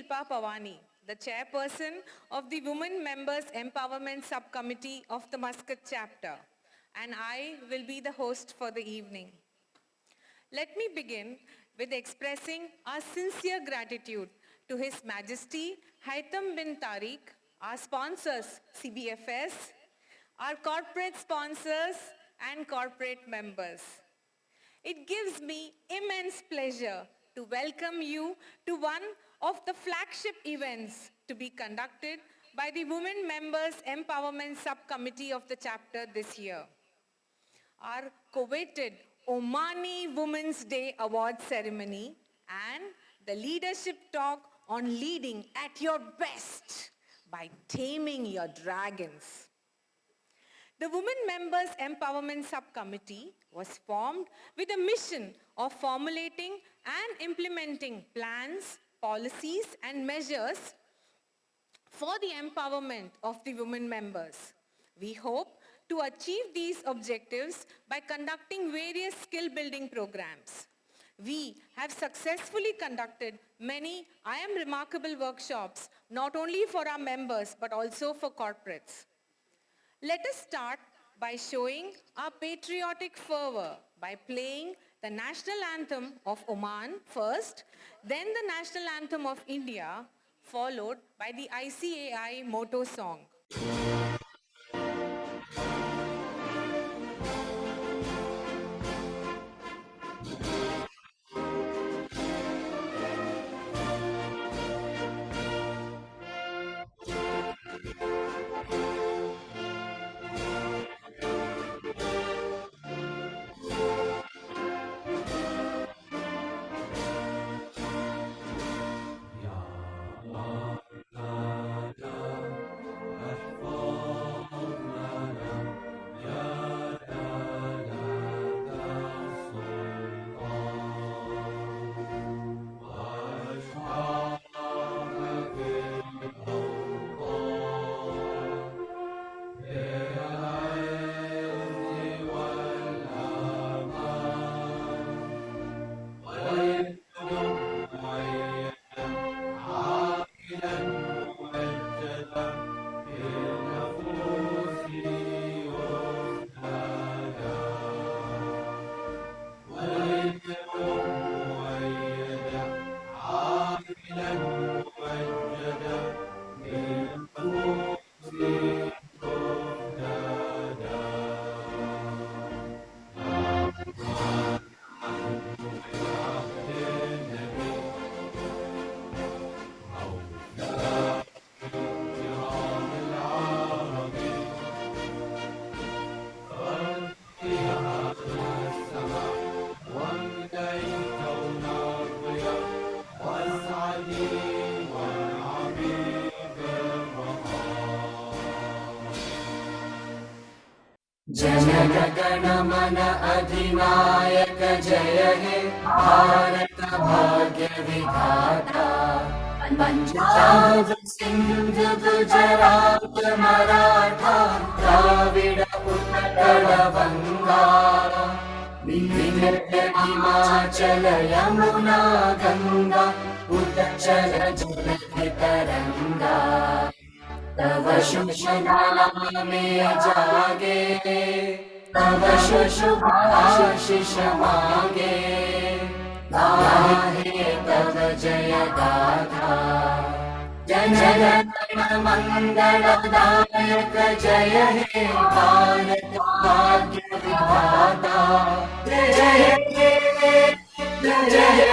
Shilpa Pawani, the chairperson of the Women Members Empowerment Subcommittee of the Muscat chapter, and I will be the host for the evening. Let me begin with expressing our sincere gratitude to His Majesty Haitham bin Tariq, our sponsors CBFS, our corporate sponsors and corporate members. It gives me immense pleasure to welcome you to one of the flagship events to be conducted by the Women Members Empowerment Subcommittee of the chapter this year. Our coveted Omani Women's Day Award ceremony and the leadership talk on leading at your best by taming your dragons. The Women Members Empowerment Subcommittee was formed with a mission of formulating and implementing plans, policies, and measures for the empowerment of the women members. We hope to achieve these objectives by conducting various skill-building programs. We have successfully conducted many I Am Remarkable workshops, not only for our members, but also for corporates. Let us start by showing our patriotic fervor by playing the national anthem of Oman first, then the national anthem of India, followed by the ICAI motto song. जनगण मन अधिनायक जय हे भारत भाग्य विधाता पंजाब सिंध गुजरात मराठा द्राविड़ उत्कल बंगा हिमाचल यमुना गंगा उच्चल जलधि तरंगा तव शुभ नाम में जागे तव शुभ आशीष मांगे गाहे तव जय गाथा जन गण मंगलदायक जय हे भारत भाग्य विधाता जय हे जय हे जय हे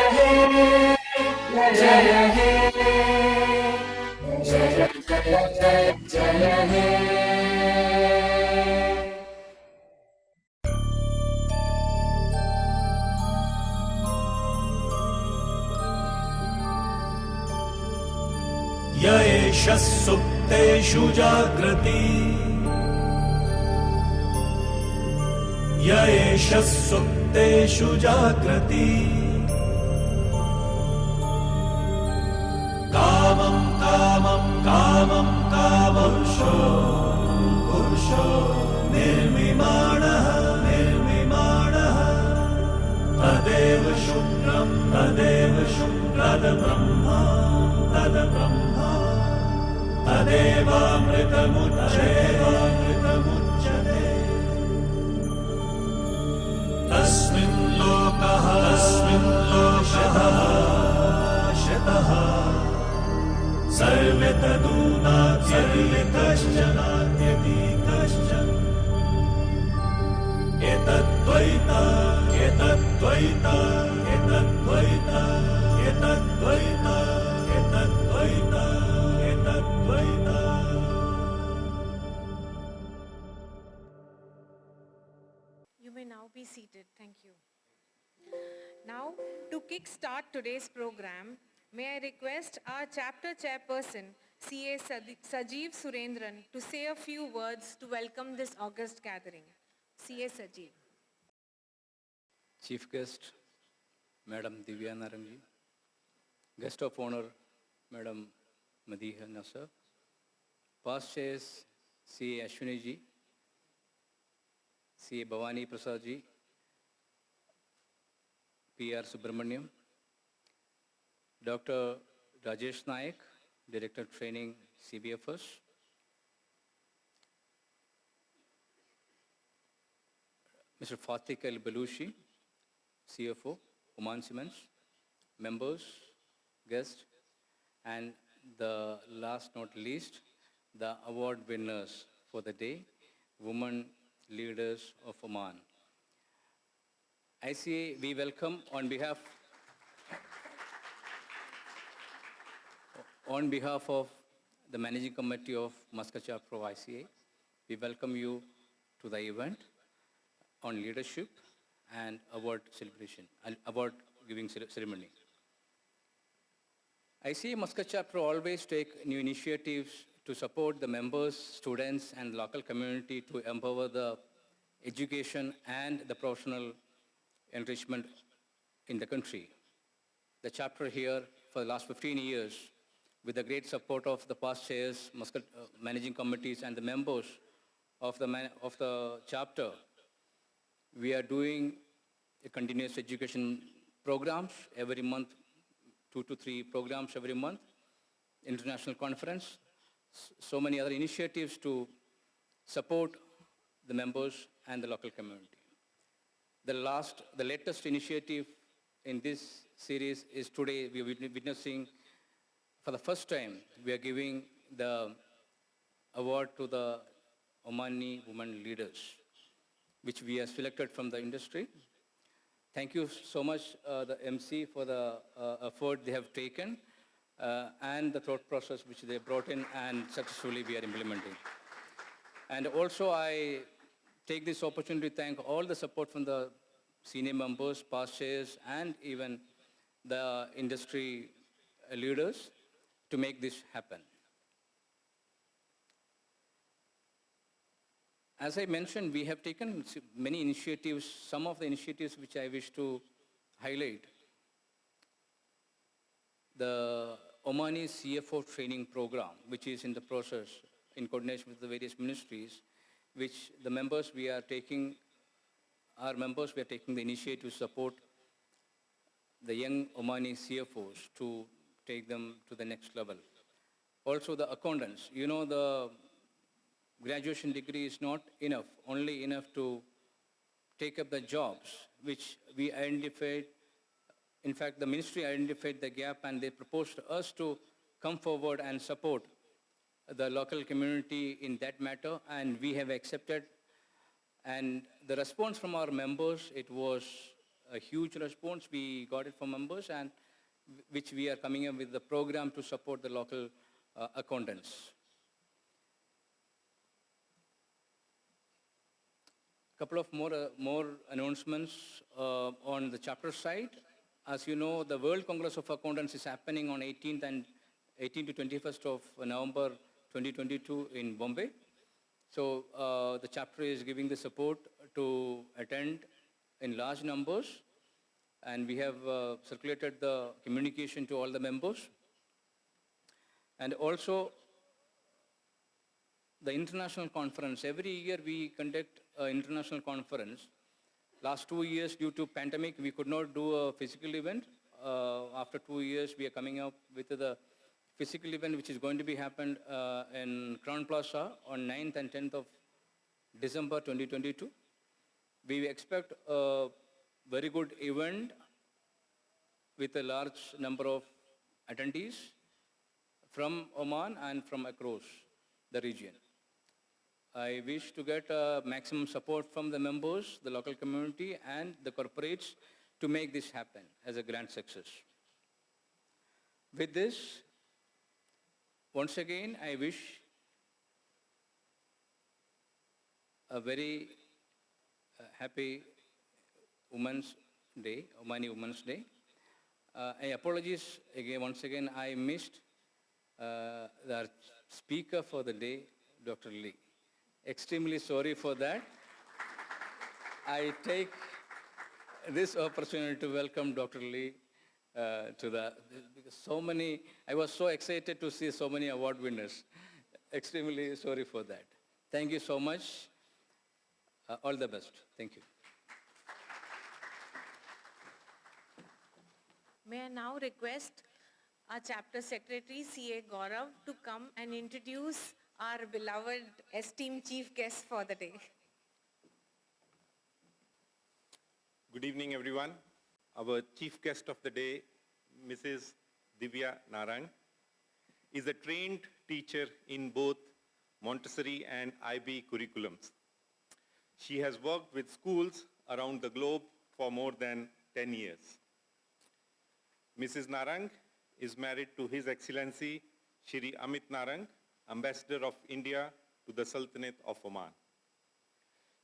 जय जय जय हे य एष सुप्तेषु जागृति य एष सुप्तेषु जागृति कामं कामं कामं कामपुरुषो पुरुषो निर्मिमाणः निर्मिमाणः तदेव शुक्रं तदेव शुक्रं तद देवामृतमुच्यते तस्मिन् लोकः शतः सर्वे तदूनात्यति कश्चन एतद्द्वैता एतद्द्वैता एतद्द्वैता एतद्द्वैता एतद्द्वैता एतद्द्वैता. You may now be seated. Thank you. Now, to kick-start today's program, may I request our chapter chairperson, CA Sajeev Surendran, to say a few words to welcome this august gathering. CA Sajeev. Chief guest, Madam Divya Narangi, guest of honor, Madam Madiha Nasser, past chairs, CA Ashwini ji, CA Bhavani Prasad ji, PR Subramaniam, Dr. Rajesh Naik, Director Training, CBFS, Mr. Fatik El Balushi, CFO, Omani Women, members, guests, and the last not least, the award winners for the day, Women Leaders of Oman. ICA, we welcome on behalf of the Managing Committee of Muscat Chapter of ICA, we welcome you to the event on leadership and award celebration, award giving ceremony. ICA Muscat Chapter always take new initiatives to support the members, students, and local community to empower the education and the professional enrichment in the country. The chapter here for the last 15 years, with the great support of the past chairs, Muscat managing committees, and the members of the chapter, we are doing a continuous education programs every month, 2 to 3 programs every month, international conference, so many other initiatives to support the members and the local community. The latest initiative in this series is today we are witnessing for the first time, we are giving the award to the Omani Women Leaders, which we have selected from the industry. Thank you so much, the MC, for the effort they have taken and the thought process which they brought in and successfully we are implementing. And also I take this opportunity to thank all the support from the senior members, past chairs, and even the industry leaders to make this happen. As I mentioned, we have taken many initiatives, some of the initiatives which I wish to highlight. The Omani CFO training program, which is in the process in coordination with the various ministries, which the members we are taking, the initiative to support the young Omani CFOs to take them to the next level. Also the accountants, you know, the graduation degree is not enough, only enough to take up the jobs, which we identified. In fact, the ministry identified the gap and they proposed to us to come forward and support the local community in that matter, and we have accepted. And the response from our members, it was a huge response. We got it from members, and which we are coming up with the program to support the local accountants. Couple of more announcements on the chapter side. As you know, the World Congress of Accountants is happening on 18th to 21st of November 2022 in Bombay. So the chapter is giving the support to attend in large numbers, and we have circulated the communication to all the members. And also the international conference. Every year we conduct an international conference. Last 2 years, due to pandemic, we could not do a physical event. After 2 years, we are coming up with the physical event which is going to be happened in Crown Plaza on 9th and 10th of December 2022. We expect a very good event with a large number of attendees from Oman and from across the region. I wish to get maximum support from the members, the local community, and the corporates to make this happen as a grand success. With this, once again, I wish a very happy Women's Day, Omani Women's Day. I apologize again, once again, I missed the speaker for the day, Dr. Lee. Extremely sorry for that. I take this opportunity to welcome Dr. Lee because I was so excited to see so many award winners. Extremely sorry for that. Thank you so much. All the best. Thank you. May I now request our chapter secretary, C.A. Gaurav, to come and introduce our beloved esteemed chief guest for the day. Good evening, everyone. Our chief guest of the day, Mrs. Divya Narang, is a trained teacher in both Montessori and IB curriculums. She has worked with schools around the globe for more than 10 years. Mrs. Narang is married to His Excellency Shri Amit Narang, Ambassador of India to the Sultanate of Oman.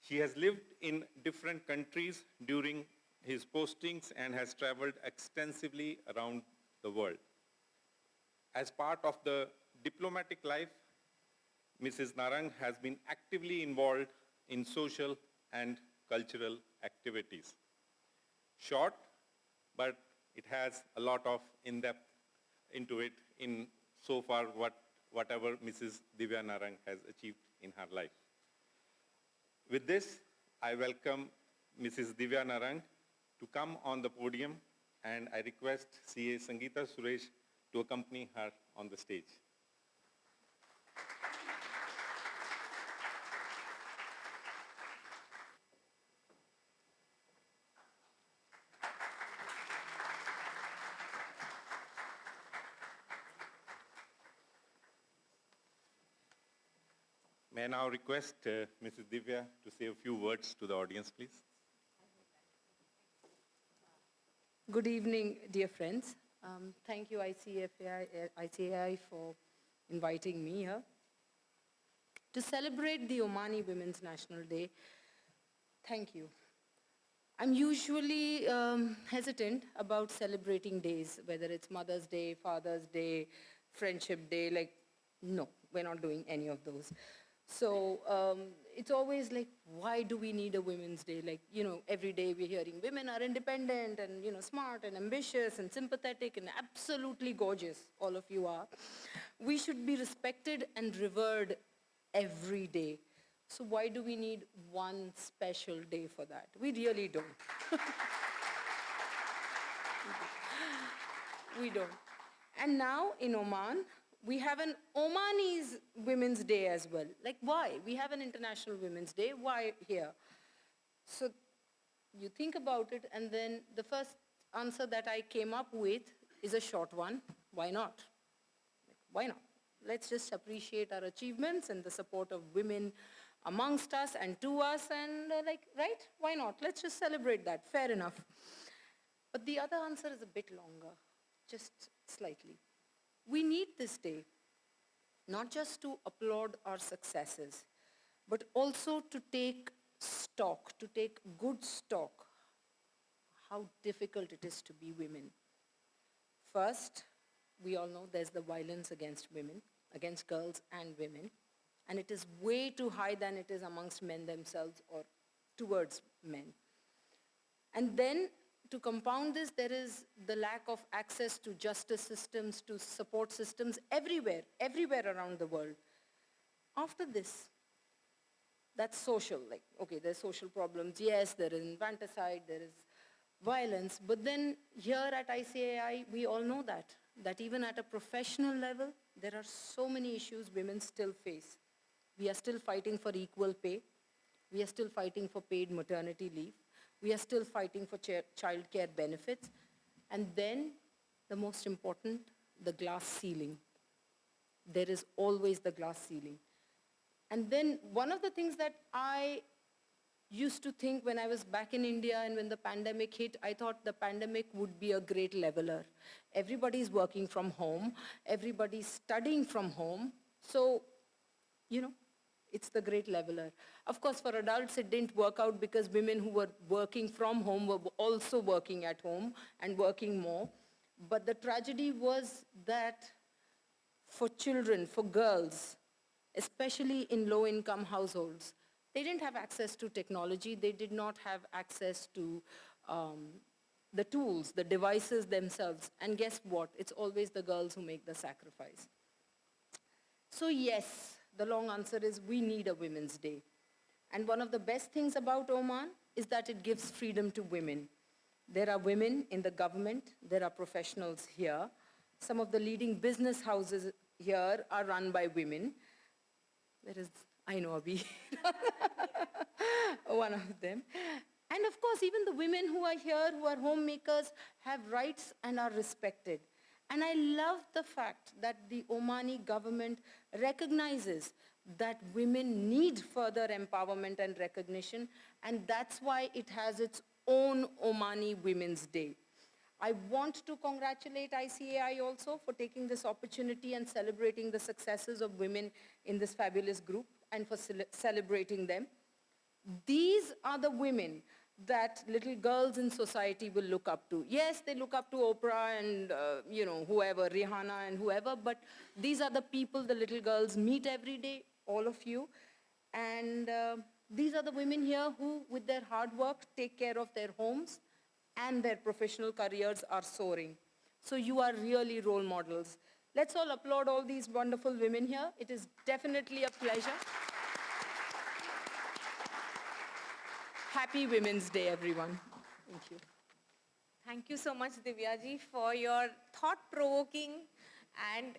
She has lived in different countries during his postings and has traveled extensively around the world. As part of the diplomatic life, Mrs. Narang has been actively involved in social and cultural activities. Short, but it has a lot of in-depth into it in so far whatever Mrs. Divya Narang has achieved in her life. With this, I welcome Mrs. Divya Narang to come on the podium, and I request CA Sangeeta Suresh to accompany her on the stage. May I now request Mrs. Divya to say a few words to the audience, please? Good evening, dear friends. Thank you, ICAI, for inviting me here. To celebrate the Omani Women's National Day, thank you. I'm usually hesitant about celebrating days, whether it's Mother's Day, Father's Day, Friendship Day, like, no, we're not doing any of those. So it's always like, why do we need a Women's Day? Like, every day we're hearing women are independent and, smart and ambitious and sympathetic and absolutely gorgeous. All of you are. We should be respected and revered every day. So why do we need one special day for that? We really don't. We don't. And now in Oman, we have an Omani's Women's Day as well. Like, why? We have an International Women's Day. Why here? So you think about it, and then the first answer that I came up with is a short one. Why not? Why not? Let's just appreciate our achievements and the support of women amongst us and to us, and right? Why not? Let's just celebrate that. Fair enough. But the other answer is a bit longer, just slightly. We need this day, not just to applaud our successes, but also to take stock, to take good stock, how difficult it is to be women. First, we all know there's the violence against women, against girls and women, and it is way too high than it is amongst men themselves or towards men. And then, to compound this, there is the lack of access to justice systems, to support systems everywhere around the world. After this, that's social, like, okay, there's social problems. Yes, there is infanticide, there is violence, but then here at ICAI, we all know that. that even at a professional level, there are so many issues women still face. We are still fighting for equal pay. We are still fighting for paid maternity leave. We are still fighting for child care benefits. And then, the most important, the glass ceiling. There is always the glass ceiling. And then one of the things that I used to think when I was back in India and when the pandemic hit, I thought the pandemic would be a great leveler. Everybody's working from home. Everybody's studying from home. So, it's the great leveler. Of course, for adults, it didn't work out because women who were working from home were also working at home and working more. But the tragedy was that for children, for girls, especially in low-income households, they didn't have access to technology. They did not have access to the tools, the devices themselves. And guess what? It's always the girls who make the sacrifice. So yes, the long answer is we need a Women's Day. And one of the best things about Oman is that it gives freedom to women. There are women in the government. There are professionals here. Some of the leading business houses here are run by women. There is, I know Abhi, one of them. And of course, even the women who are here, who are homemakers, have rights and are respected. And I love the fact that the Omani government recognizes that women need further empowerment and recognition, and that's why it has its own Omani Women's Day. I want to congratulate ICAI also for taking this opportunity and celebrating the successes of women in this fabulous group and for celebrating them. These are the women that little girls in society will look up to. Yes, they look up to Oprah and, whoever, Rihanna and whoever, but these are the people the little girls meet every day, all of you. And these are the women here who, with their hard work, take care of their homes and their professional careers are soaring. So you are really role models. Let's all applaud all these wonderful women here. It is definitely a pleasure. Happy Women's Day, everyone. Thank you. Thank you so much, Divyaji, for your thought-provoking and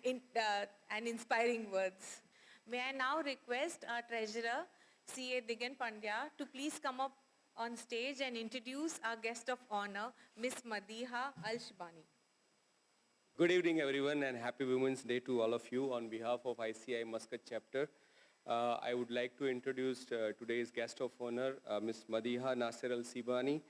inspiring words. May I now request our treasurer, C.A. Digan Pandya, to please come up on stage and introduce our guest of honor, Ms. Madiha Al-Shibani. Good evening, everyone, and happy Women's Day to all of you. On behalf of ICI Muscat chapter, I would like to introduce today's guest of honor, Ms. Madiha Nasir Al-Sibani.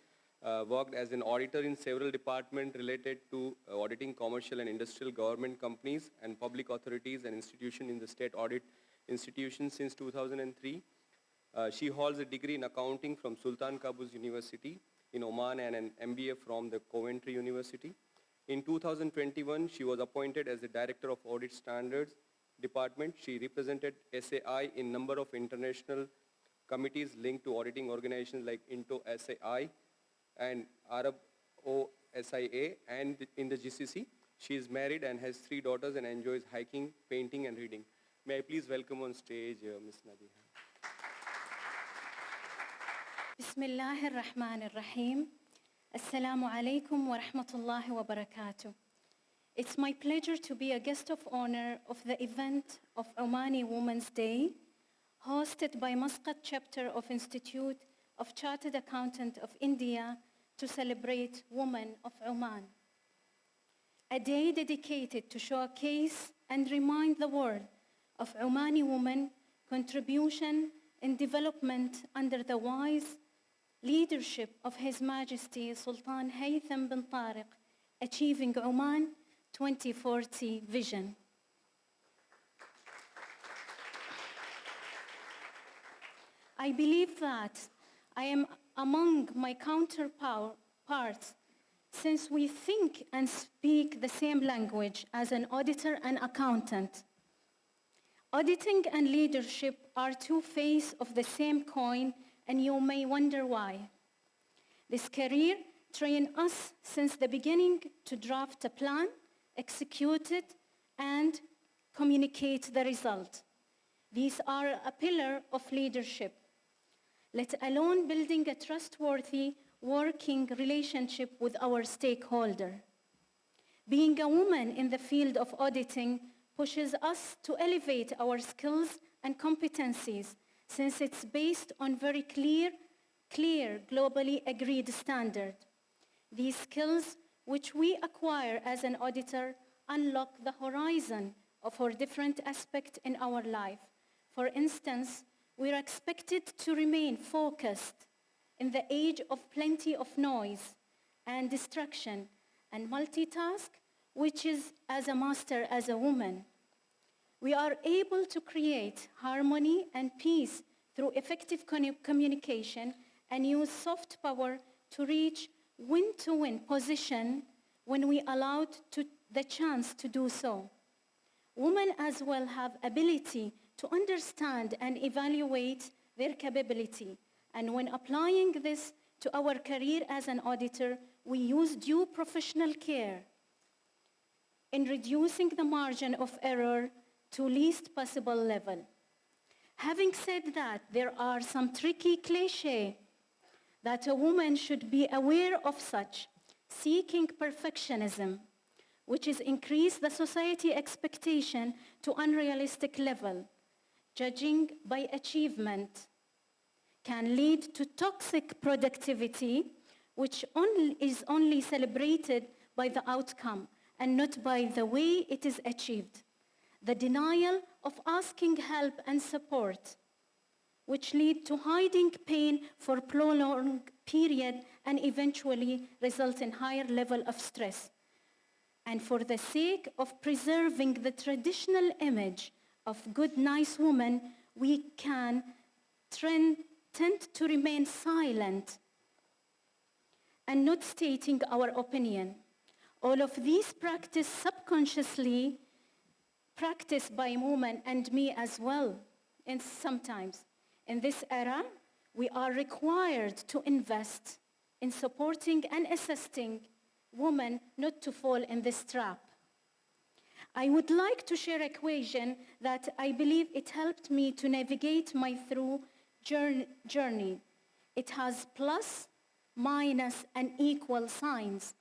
Worked as an auditor in several departments related to auditing commercial and industrial government companies and public authorities and institutions in the state audit institution since 2003. She holds a degree in accounting from Sultan Qaboos University in Oman and an MBA from the Coventry University. In 2021, she was appointed as the Director of Audit Standards Department. She represented SAI in number of international committees linked to auditing organizations like INTO SAI and Arab OSIA and in the GCC. She is married and has 3 daughters and enjoys hiking, painting and reading. May I please welcome on stage Ms. Nadiha. بسم الله الرحمن الرحيم. السلام عليكم ورحمة الله وبركاته. It's my pleasure to be a guest of honor of the event of Omani Women's Day, hosted by Muscat chapter of Institute of Chartered Accountant of India to celebrate women of Oman. A day dedicated to showcase and remind the world of Omani women contribution in development under the wise leadership of His Majesty Sultan Haytham bin Tariq, achieving Oman 2040 vision. I believe that I am among my counterparts since we think and speak the same language as an auditor and accountant. Auditing and leadership are 2 faces of the same coin, and you may wonder why. This career trained us since the beginning to draft a plan, execute it, and communicate the result. These are a pillar of leadership, let alone building a trustworthy working relationship with our stakeholder. Being a woman in the field of auditing pushes us to elevate our skills and competencies since it's based on very clear, globally agreed standard. These skills, which we acquire as an auditor, unlock the horizon of our different aspects in our life. For instance, we are expected to remain focused in the age of plenty of noise and distraction and multitask, which is as a master as a woman. We are able to create harmony and peace through effective communication and use soft power to reach win-to-win position when we allowed the chance to do so. Women as well have ability to understand and evaluate their capability, and when applying this to our career as an auditor, we use due professional care in reducing the margin of error to least possible level. Having said that, there are some tricky cliché that a woman should be aware of, such seeking perfectionism, which is increase the society expectation to unrealistic level. Judging by achievement can lead to toxic productivity, which is only celebrated by the outcome and not by the way it is achieved. The denial of asking help and support, which lead to hiding pain for prolonged period and eventually result in higher level of stress. And for the sake of preserving the traditional image of good, nice woman, we can tend to remain silent and not stating our opinion. All of these practice subconsciously practiced by women and me as well, and sometimes. In this era, we are required to invest in supporting and assisting women not to fall in this trap. I would like to share an equation that I believe it helped me to navigate my through journey. It has plus, minus, and equal signs.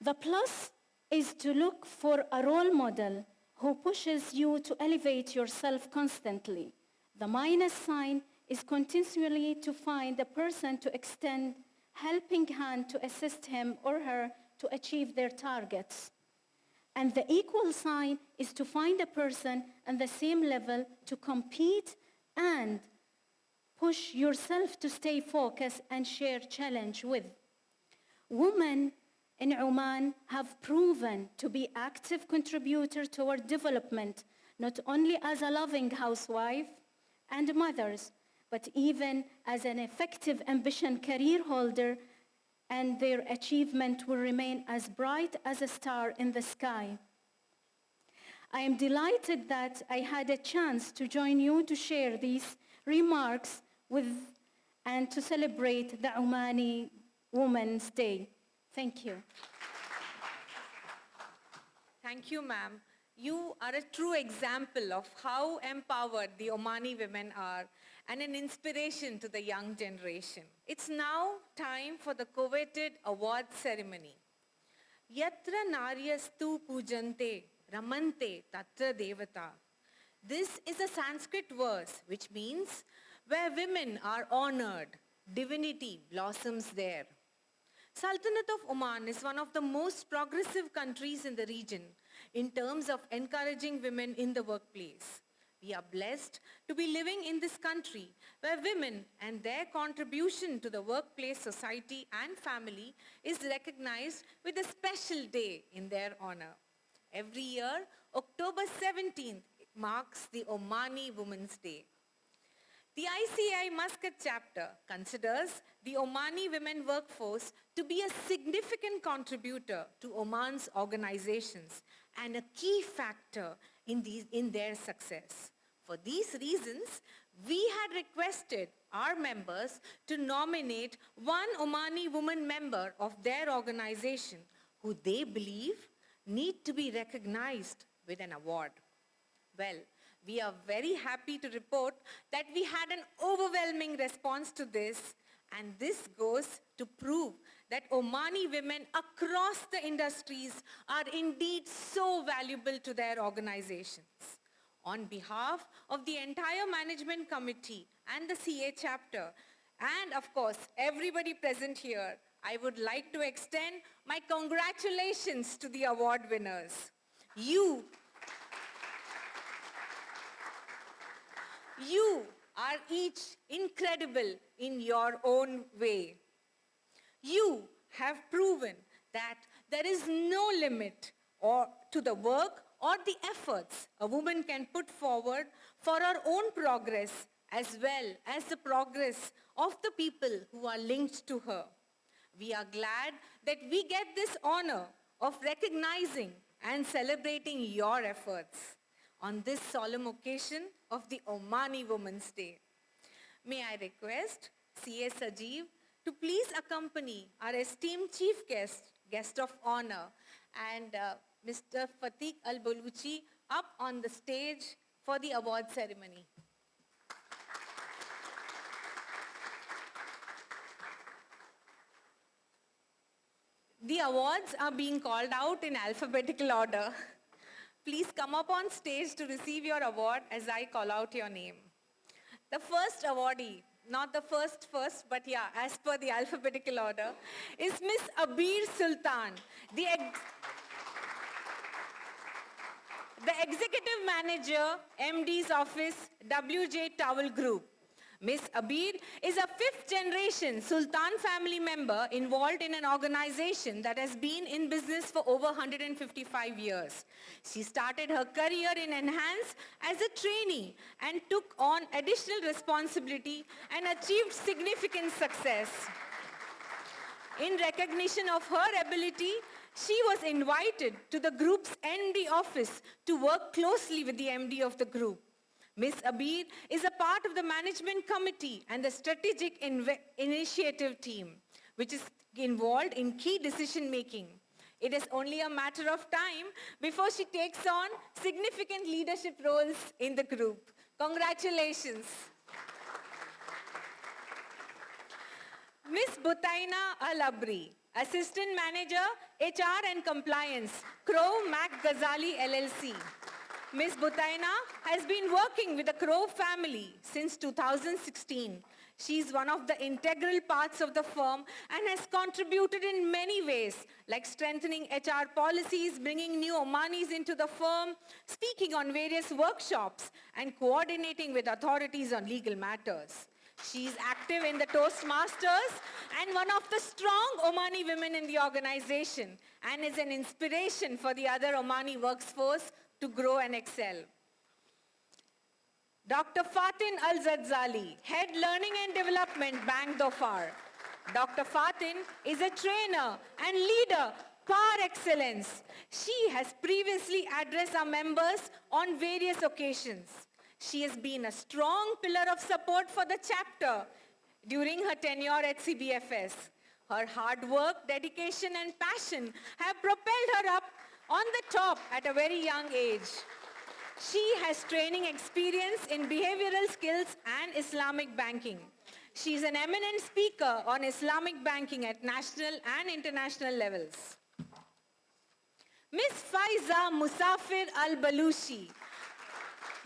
The plus is to look for a role model who pushes you to elevate yourself constantly. The minus sign is continually to find a person to extend helping hand to assist him or her to achieve their targets. And the equal sign is to find a person on the same level to compete and push yourself to stay focused and share challenge with. Women in Oman have proven to be active contributors to our development, not only as a loving housewife and mothers, but even as an effective ambition career holder, and their achievement will remain as bright as a star in the sky. I am delighted that I had a chance to join you to share these remarks with and to celebrate the Omani Women's Day. Thank you. Thank you, ma'am. You are a true example of how empowered the Omani women are and an inspiration to the young generation. It's now time for the coveted award ceremony. Yatra naryastu pujante ramante tatra devata. This is a Sanskrit verse which means where women are honored, divinity blossoms there. Sultanate of Oman is one of the most progressive countries in the region in terms of encouraging women in the workplace. We are blessed to be living in this country where women and their contribution to the workplace, society and family is recognized with a special day in their honor. Every year, October 17th marks the Omani Women's Day. The ICI Muscat chapter considers the Omani women workforce to be a significant contributor to Oman's organizations and a key factor in their success. For these reasons, we had requested our members to nominate one Omani woman member of their organization who they believe need to be recognized with an award. Well, we are very happy to report that we had an overwhelming response to this, And this goes to prove that Omani women across the industries are indeed so valuable to their organizations. On behalf of the entire management committee and the CA chapter, and of course, everybody present here, I would like to extend my congratulations to the award winners. You are each incredible in your own way. You have proven that there is no limit to the work or the efforts a woman can put forward for her own progress as well as the progress of the people who are linked to her. We are glad that we get this honor of recognizing and celebrating your efforts on this solemn occasion of the Omani Women's Day. May I request C.A. Sajeev to please accompany our esteemed chief guest of honor, and Mr. Fatiq Al-Baluchi up on the stage for the award ceremony. The awards are being called out in alphabetical order. Please come up on stage to receive your award as I call out your name. The first awardee, not the first, but yeah, as per the alphabetical order, is Miss Abir Sultan, the Executive Manager, MD's Office, WJ Towel Group. Miss Abir is a fifth-generation Sultan family member involved in an organization that has been in business for over 155 years. She started her career in Enhance as a trainee and took on additional responsibility and achieved significant success. In recognition of her ability, she was invited to the group's MD office to work closely with the MD of the group. Ms. Abir is a part of the management committee and the strategic initiative team, which is involved in key decision making. It is only a matter of time before she takes on significant leadership roles in the group. Congratulations. Ms. Butaina Al-Abri, Assistant Manager, HR and Compliance, Crow Mac Ghazali LLC. Ms. Butaina has been working with the Crow family since 2016. She is one of the integral parts of the firm and has contributed in many ways, like strengthening HR policies, bringing new Omanis into the firm, speaking on various workshops, and coordinating with authorities on legal matters. She is active in the Toastmasters and one of the strong Omani women in the organization, and is an inspiration for the other Omani workforce to grow and excel. Dr. Fatin Al-Zadzali, Head Learning and Development, Bank Dhofar. Dr. Fatin is a trainer and leader par excellence. She has previously addressed our members on various occasions. She has been a strong pillar of support for the chapter during her tenure at CBFS. Her hard work, dedication, and passion have propelled her up on the top at a very young age. She has training experience in behavioral skills and Islamic banking. She is an eminent speaker on Islamic banking at national and international levels. Ms. Faiza Musafir Al-Balushi,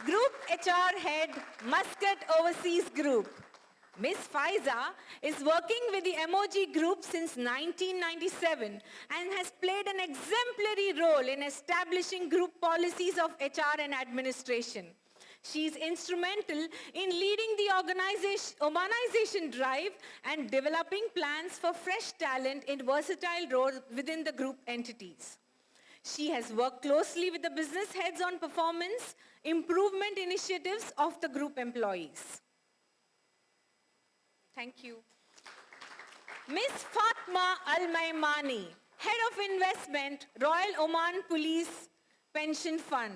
Group HR Head, Muscat Overseas Group. Ms. Faiza is working with the MOG Group since 1997 and has played an exemplary role in establishing group policies of HR and administration. She is instrumental in leading the Omanization drive and developing plans for fresh talent in versatile roles within the group entities. She has worked closely with the business heads on performance improvement initiatives of the group employees. Thank you. Ms. Fatma Al-Maimani, Head of Investment, Royal Oman Police Pension Fund.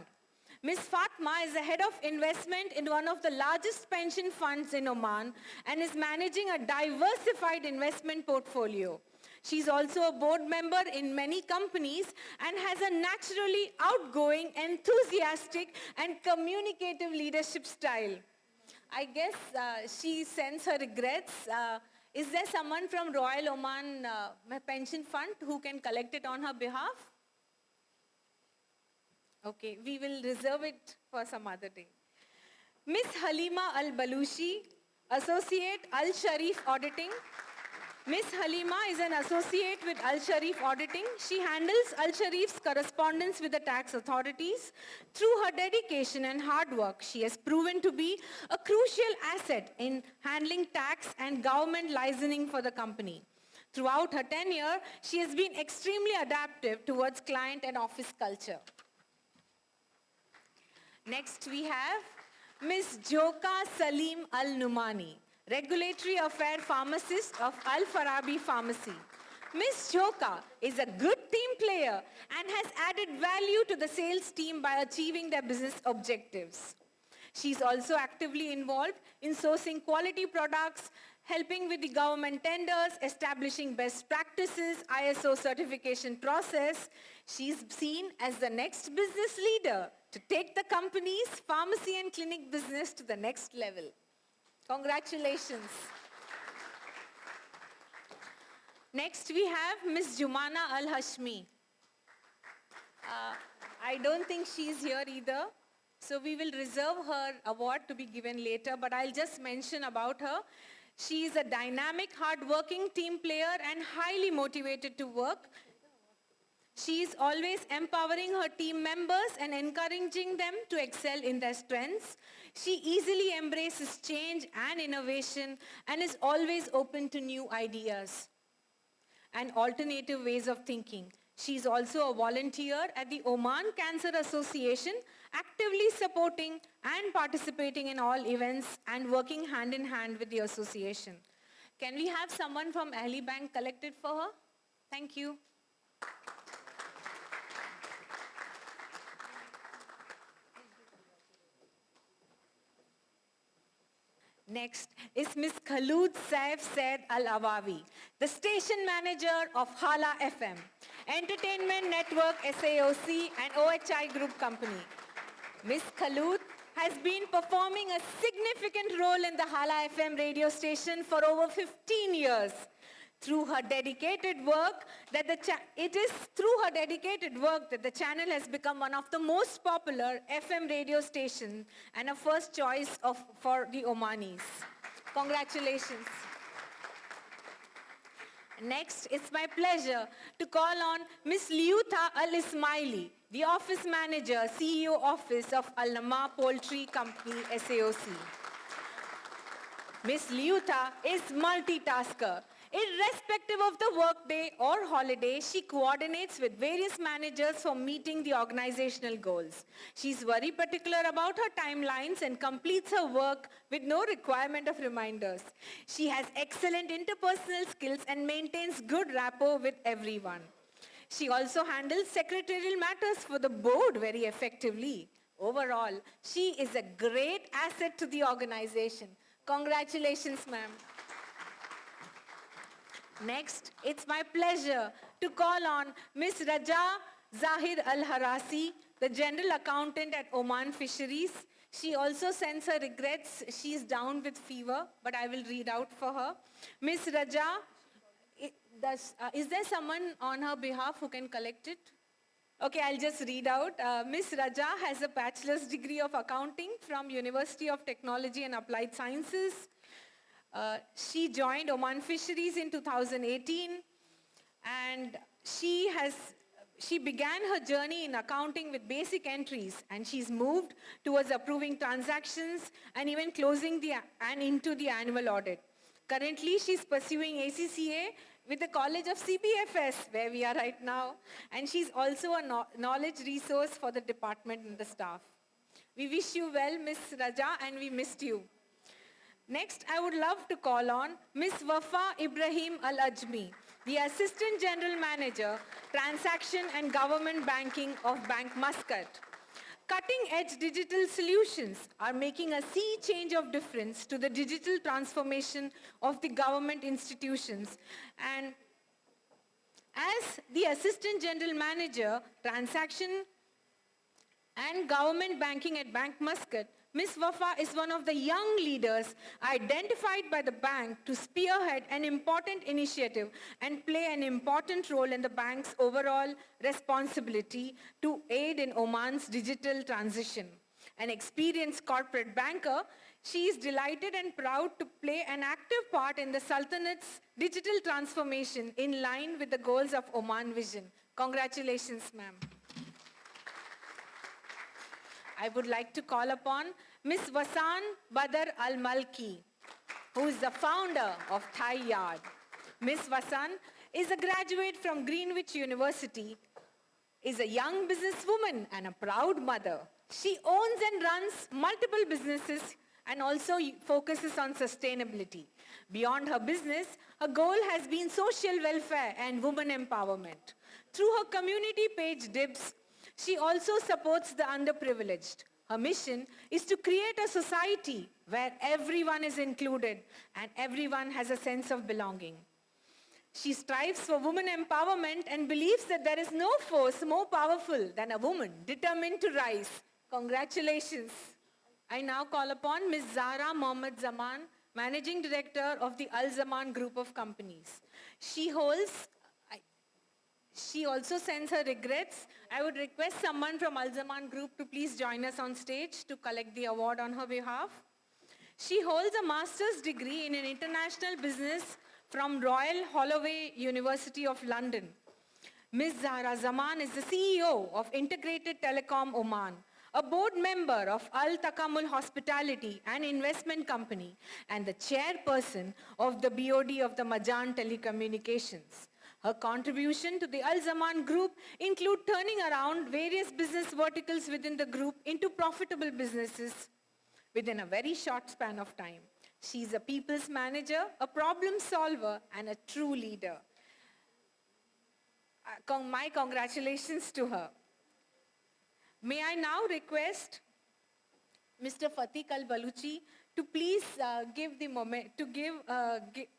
Ms. Fatma is the Head of Investment in one of the largest pension funds in Oman and is managing a diversified investment portfolio. She's also a board member in many companies and has a naturally outgoing, enthusiastic, and communicative leadership style. I guess she sends her regrets Is there someone from Royal Oman Pension Fund who can collect it on her behalf? Okay, we will reserve it for some other day. Miss Halima Al-Balushi, Associate Al-Sharif Auditing. Miss Halima is an associate with Al-Sharif Auditing. She handles Al-Sharif's correspondence with the tax authorities. Through her dedication and hard work, she has proven to be a crucial asset in handling tax and government licensing for the company. Throughout her tenure, she has been extremely adaptive towards client and office culture. Next we have Ms. Joka Salim Al-Numani, Regulatory Affair Pharmacist of Al-Farabi Pharmacy. Ms. Joka is a good team player and has added value to the sales team by achieving their business objectives. She's also actively involved in sourcing quality products, helping with the government tenders, establishing best practices, ISO certification process. She's seen as the next business leader to take the company's pharmacy and clinic business to the next level. Congratulations. Next we have Ms. Jumana Al-Hashmi. I don't think she's here either. So we will reserve her award to be given later, but I'll just mention about her. She is a dynamic, hard-working team player and highly motivated to work. She is always empowering her team members and encouraging them to excel in their strengths. She easily embraces change and innovation and is always open to new ideas and alternative ways of thinking. She is also a volunteer at the Oman Cancer Association, actively supporting and participating in all events and working hand in hand with the association. Can we have someone from Ahli Bank collected for her? Thank you. Next is Ms. Khalood Saif Said Al-Awawi, the station manager of Hala FM, Entertainment Network SAOC and OHI Group Company. Ms. Khalood has been performing a significant role in the Hala FM radio station for over 15 years. Through her dedicated work, it is through her dedicated work that the channel has become one of the most popular FM radio stations and a first choice for the Omanis. Congratulations. Next, it's my pleasure to call on Ms. Liutha Al-Ismaili, the Office Manager, CEO Office of Al-Nama Poultry Company, SAOC. Ms. Liutha is multitasker. Irrespective of the workday or holiday, she coordinates with various managers for meeting the organizational goals. She's very particular about her timelines and completes her work with no requirement of reminders. She has excellent interpersonal skills and maintains good rapport with everyone. She also handles secretarial matters for the board very effectively. Overall, she is a great asset to the organization. Congratulations, ma'am. Next, it's my pleasure to call on Ms. Raja Zahir Al-Harasi, the General Accountant at Oman Fisheries. She also sends her regrets. She's down with fever, but I will read out for her. Ms. Raja, is there someone on her behalf who can collect it? Okay, I'll just read out. Ms. Raja has a bachelor's degree of accounting from University of Technology and Applied Sciences. She joined Oman Fisheries in 2018 and she began her journey in accounting with basic entries and she's moved towards approving transactions and even closing into the annual audit. Currently, she's pursuing ACCA with the College of CBFS, where we are right now, and she's also a knowledge resource for the department and the staff. We wish you well, Ms. Raja, and we missed you. Next, I would love to call on Ms. Wafa Ibrahim Al-Ajmi, the Assistant General Manager, Transaction and Government Banking of Bank Muscat. Cutting-edge digital solutions are making a sea change of difference to the digital transformation of the government institutions. And as the Assistant General Manager, Transaction and Government Banking at Bank Muscat, Ms. Wafa is one of the young leaders identified by the bank to spearhead an important initiative and play an important role in the bank's overall responsibility to aid in Oman's digital transition. An experienced corporate banker, she is delighted and proud to play an active part in the Sultanate's digital transformation in line with the goals of Oman Vision. Congratulations, ma'am. I would like to call upon Ms. Wasan Badr Al-Malki, who is the founder of Thai Yard. Ms. Wasan is a graduate from Greenwich University, is a young businesswoman and a proud mother. She owns and runs multiple businesses and also focuses on sustainability. Beyond her business, her goal has been social welfare and women empowerment. Through her community page DIBS, she also supports the underprivileged. Her mission is to create a society where everyone is included and everyone has a sense of belonging. She strives for women empowerment and believes that there is no force more powerful than a woman determined to rise. Congratulations. I now call upon Ms. Zara Mohammed Zaman, Managing Director of the Al Zaman Group of Companies. She also sends her regrets. I would request someone from Al Zaman Group to please join us on stage to collect the award on her behalf. She holds a master's degree in international business from Royal Holloway University of London. Ms. Zahra Zaman is the CEO of Integrated Telecom Oman, a board member of Al Takamul Hospitality and Investment Company, and the chairperson of the BOD of the Majan Telecommunications. Her contribution to the Al Zaman Group include turning around various business verticals within the group into profitable businesses within a very short span of time. She's a people's manager, a problem solver, and a true leader. My congratulations to her. May I now request Mr. Fatiq Al-Baluchi to please give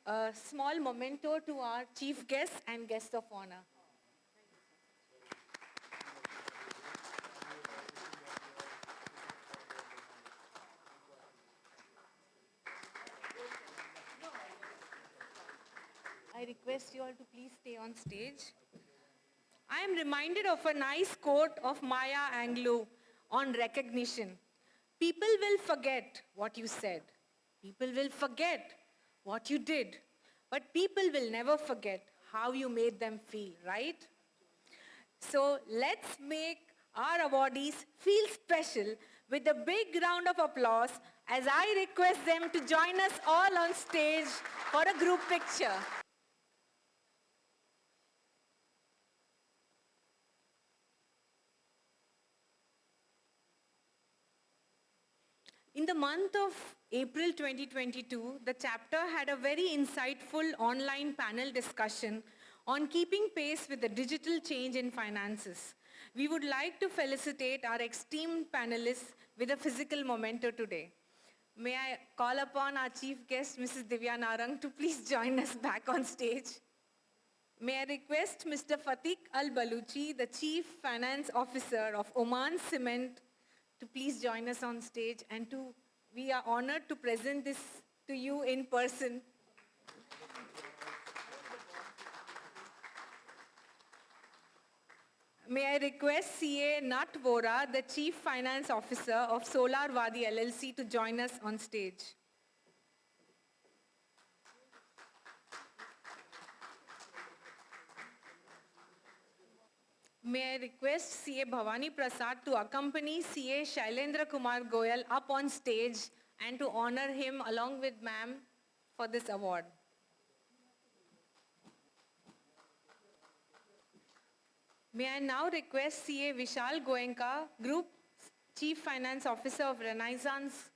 a small memento to our chief guest and guest of honor. I request you all to please stay on stage. I am reminded of a nice quote of Maya Angelou on recognition. People will forget what you said. People will forget what you did. But people will never forget how you made them feel, right? So let's make our awardees feel special with a big round of applause as I request them to join us all on stage for a group picture. In the month of April 2022, the chapter had a very insightful online panel discussion on keeping pace with the digital change in finances. We would like to felicitate our esteemed panelists with a physical memento today. May I call upon our chief guest, Mrs. Divya Narang, to please join us back on stage. May I request Mr. Fatiq Al-Baluchi, the Chief Finance Officer of Oman Cement, to please join us on stage, and we are honored to present this to you in person. May I request CA Nat Vora, the Chief Finance Officer of Solar Wadi LLC, to join us on stage. May I request CA Bhavani Prasad to accompany CA Shailendra Kumar Goyal up on stage and to honor him along with ma'am for this award. May I now request CA Vishal Goenka, Group Chief Finance Officer of Renaissance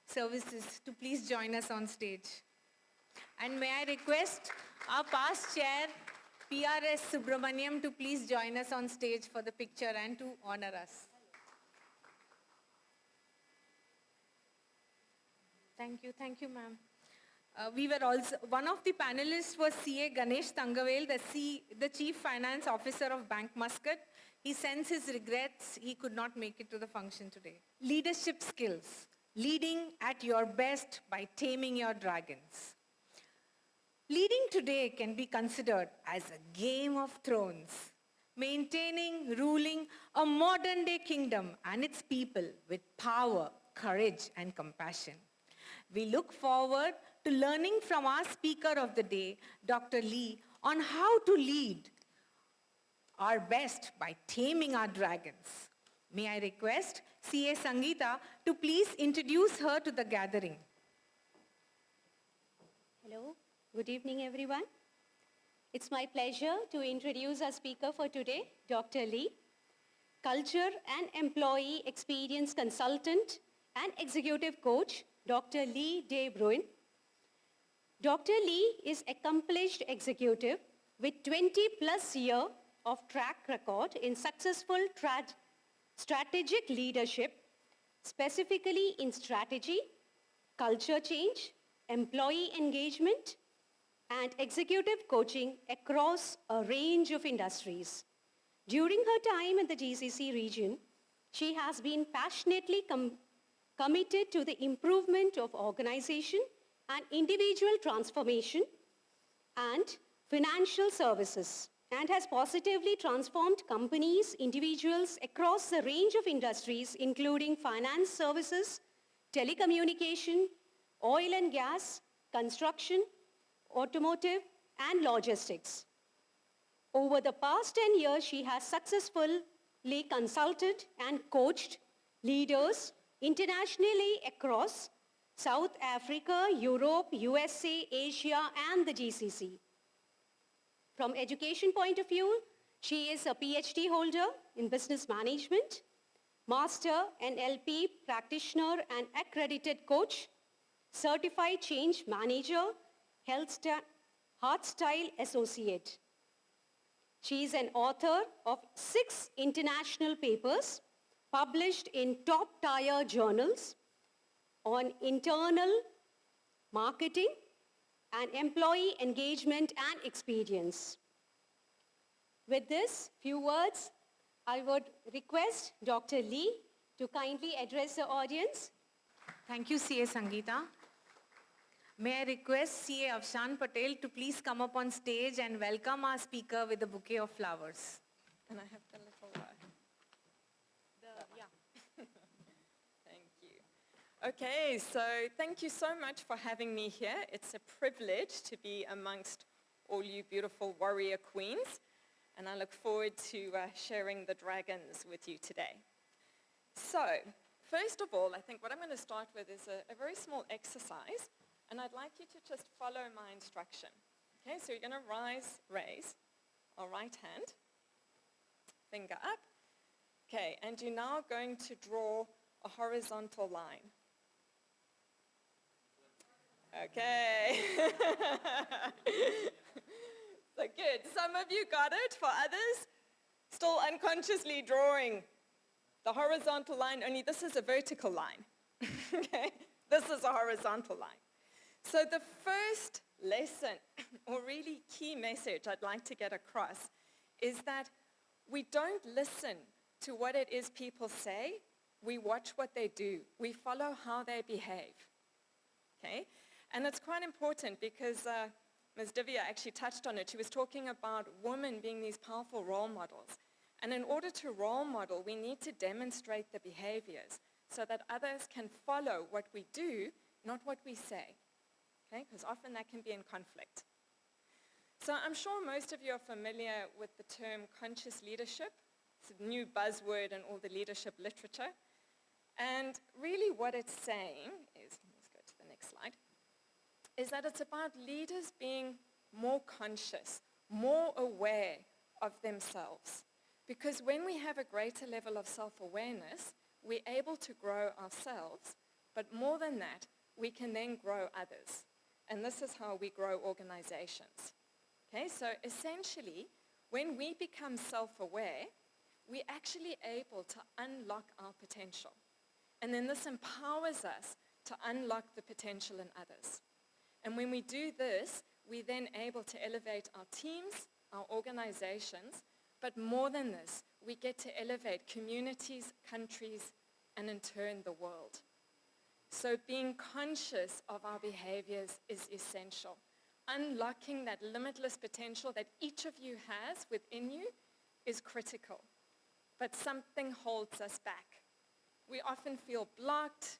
Services, to please join us on stage. And may I request our past chair, PRS Subramaniam, to please join us on stage for the picture and to honor us. Thank you, ma'am. One of the panelists was CA Ganesh Tangavel, the Chief Finance Officer of Bank Muscat. He sends his regrets he could not make it to the function today. Leadership skills. Leading at your best by taming your dragons. Leading today can be considered as a game of thrones, maintaining, ruling a modern day kingdom and its people with power, courage, and compassion. We look forward to learning from our speaker of the day, Dr. Lee, on how to lead our best by taming our dragons. May I request CA Sangeeta to please introduce her to the gathering. Hello, good evening everyone. It's my pleasure to introduce our speaker for today, Dr. Lee, Culture and Employee Experience Consultant and Executive Coach, Dr. Lee De Bruin. Dr. Lee is accomplished executive with 20 plus year of track record in successful strategic leadership, specifically in strategy, culture change, employee engagement, and executive coaching across a range of industries. During her time in the GCC region, she has been passionately committed to the improvement of organization and individual transformation and financial services, and has positively transformed companies, individuals across a range of industries, including finance services, telecommunication, oil and gas, construction, automotive, and logistics. Over the past 10 years, she has successfully consulted and coached leaders internationally across South Africa, Europe, USA, Asia, and the GCC. From education point of view, she is a PhD holder in business management, master NLP practitioner and accredited coach, certified change manager, heart style associate. She is an author of 6 international papers published in top-tier journals on internal marketing and employee engagement and experience. With this few words, I would request Dr. Lee to kindly address the audience. Thank you, CA Sangeeta. May I request CA Avshan Patel to please come up on stage and welcome our speaker with a bouquet of flowers. And I have the little, Thank you. Okay, so thank you so much for having me here. It's a privilege to be amongst all you beautiful warrior queens, and I look forward to sharing the dragons with you today. So, first of all, I think what I'm going to start with is a very small exercise, and I'd like you to just follow my instruction. Okay, so you're going to raise our right hand, finger up. Okay, and you're now going to draw a horizontal line. Okay. So good. Some of you got it. For others, still unconsciously drawing the horizontal line, only this is a vertical line. Okay? This is a horizontal line. So the first lesson, or really key message I'd like to get across, is that we don't listen to what it is people say. We watch what they do. We follow how they behave. Okay? And it's quite important because Ms. Divya actually touched on it. She was talking about women being these powerful role models. And in order to role model, we need to demonstrate the behaviors so that others can follow what we do, not what we say. Okay? Because often that can be in conflict. So I'm sure most of you are familiar with the term conscious leadership. It's a new buzzword in all the leadership literature. And really what it's saying is, let's go to the next slide, is that it's about leaders being more conscious, more aware of themselves. Because when we have a greater level of self-awareness, we're able to grow ourselves, but more than that, we can then grow others. And this is how we grow organizations. Okay, so essentially, when we become self-aware, we're actually able to unlock our potential. And then this empowers us to unlock the potential in others. And when we do this, we're then able to elevate our teams, our organizations, but more than this, we get to elevate communities, countries, and in turn the world. So being conscious of our behaviors is essential. Unlocking that limitless potential that each of you has within you is critical. But something holds us back. We often feel blocked,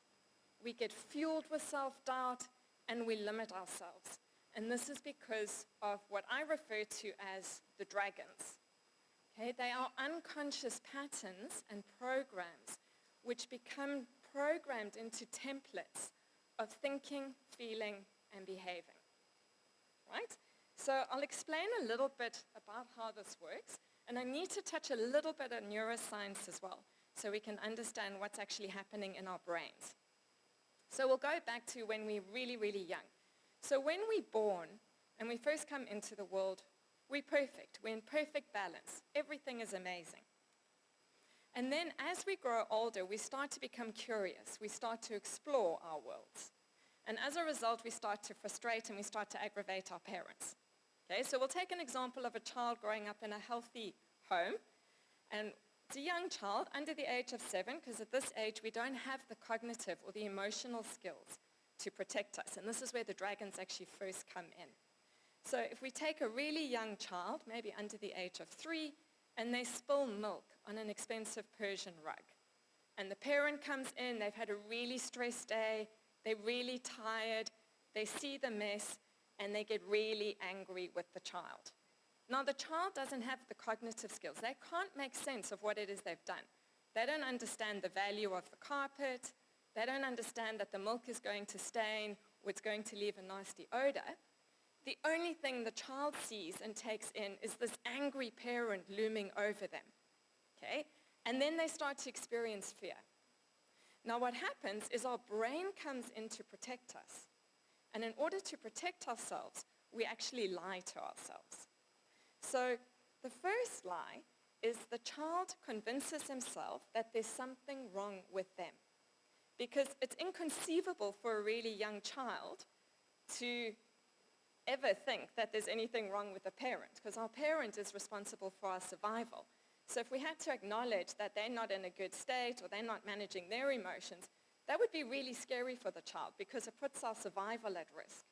we get fueled with self-doubt, and we limit ourselves. And this is because of what I refer to as the dragons. Okay? They are unconscious patterns and programs which become programmed into templates of thinking, feeling, and behaving. Right? So I'll explain a little bit about how this works, and I need to touch a little bit on neuroscience as well, so we can understand what's actually happening in our brains. So we'll go back to when we're really, really young. So when we're born and we first come into the world, we're perfect. We're in perfect balance. Everything is amazing. And then as we grow older, we start to become curious. We start to explore our worlds. And as a result, we start to frustrate and we start to aggravate our parents. Okay, so we'll take an example of a child growing up in a healthy home. And it's a young child under the age of 7, because at this age, we don't have the cognitive or the emotional skills to protect us. And this is where the dragons actually first come in. So if we take a really young child, maybe under the age of 3, and they spill milk on an expensive Persian rug, and the parent comes in, they've had a really stressed day, they're really tired, they see the mess, and they get really angry with the child. Now, the child doesn't have the cognitive skills. They can't make sense of what it is they've done. They don't understand the value of the carpet. They don't understand that the milk is going to stain or it's going to leave a nasty odor. The only thing the child sees and takes in is this angry parent looming over them. Okay? And then they start to experience fear. Now, what happens is our brain comes in to protect us. And in order to protect ourselves, we actually lie to ourselves. So the first lie is the child convinces himself that there's something wrong with them. Because it's inconceivable for a really young child to ever think that there's anything wrong with the parent, because our parent is responsible for our survival. So if we had to acknowledge that they're not in a good state or they're not managing their emotions, that would be really scary for the child because it puts our survival at risk.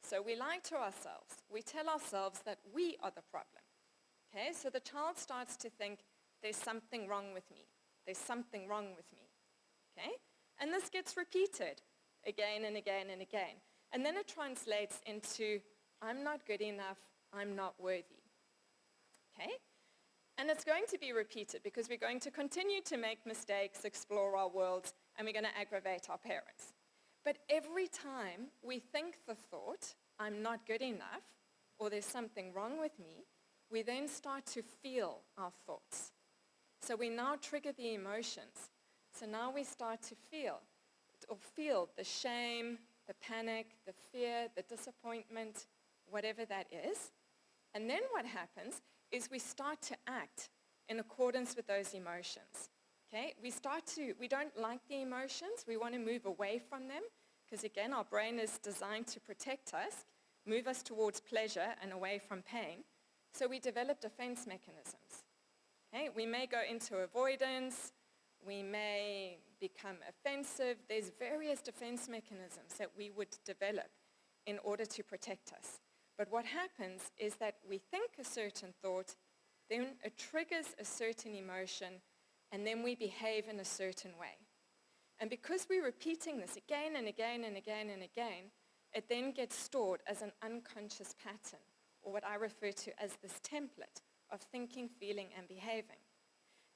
So we lie to ourselves. We tell ourselves that we are the problem. Okay, so the child starts to think, there's something wrong with me. There's something wrong with me. Okay? And this gets repeated again and again and again. And then it translates into, I'm not good enough, I'm not worthy. Okay? And it's going to be repeated because we're going to continue to make mistakes, explore our worlds, and we're going to aggravate our parents. But every time we think the thought, I'm not good enough, or there's something wrong with me, we then start to feel our thoughts. So we now trigger the emotions. So now we start to feel the shame, the panic, the fear, the disappointment, whatever that is. And then what happens is we start to act in accordance with those emotions. Okay? We don't like the emotions. We want to move away from them because, again, our brain is designed to protect us, move us towards pleasure and away from pain. So we develop defense mechanisms. Okay? We may go into avoidance. We may become offensive. There's various defense mechanisms that we would develop in order to protect us. But what happens is that we think a certain thought, then it triggers a certain emotion, and then we behave in a certain way. And because we're repeating this again and again and again and again, it then gets stored as an unconscious pattern, or what I refer to as this template of thinking, feeling, and behaving.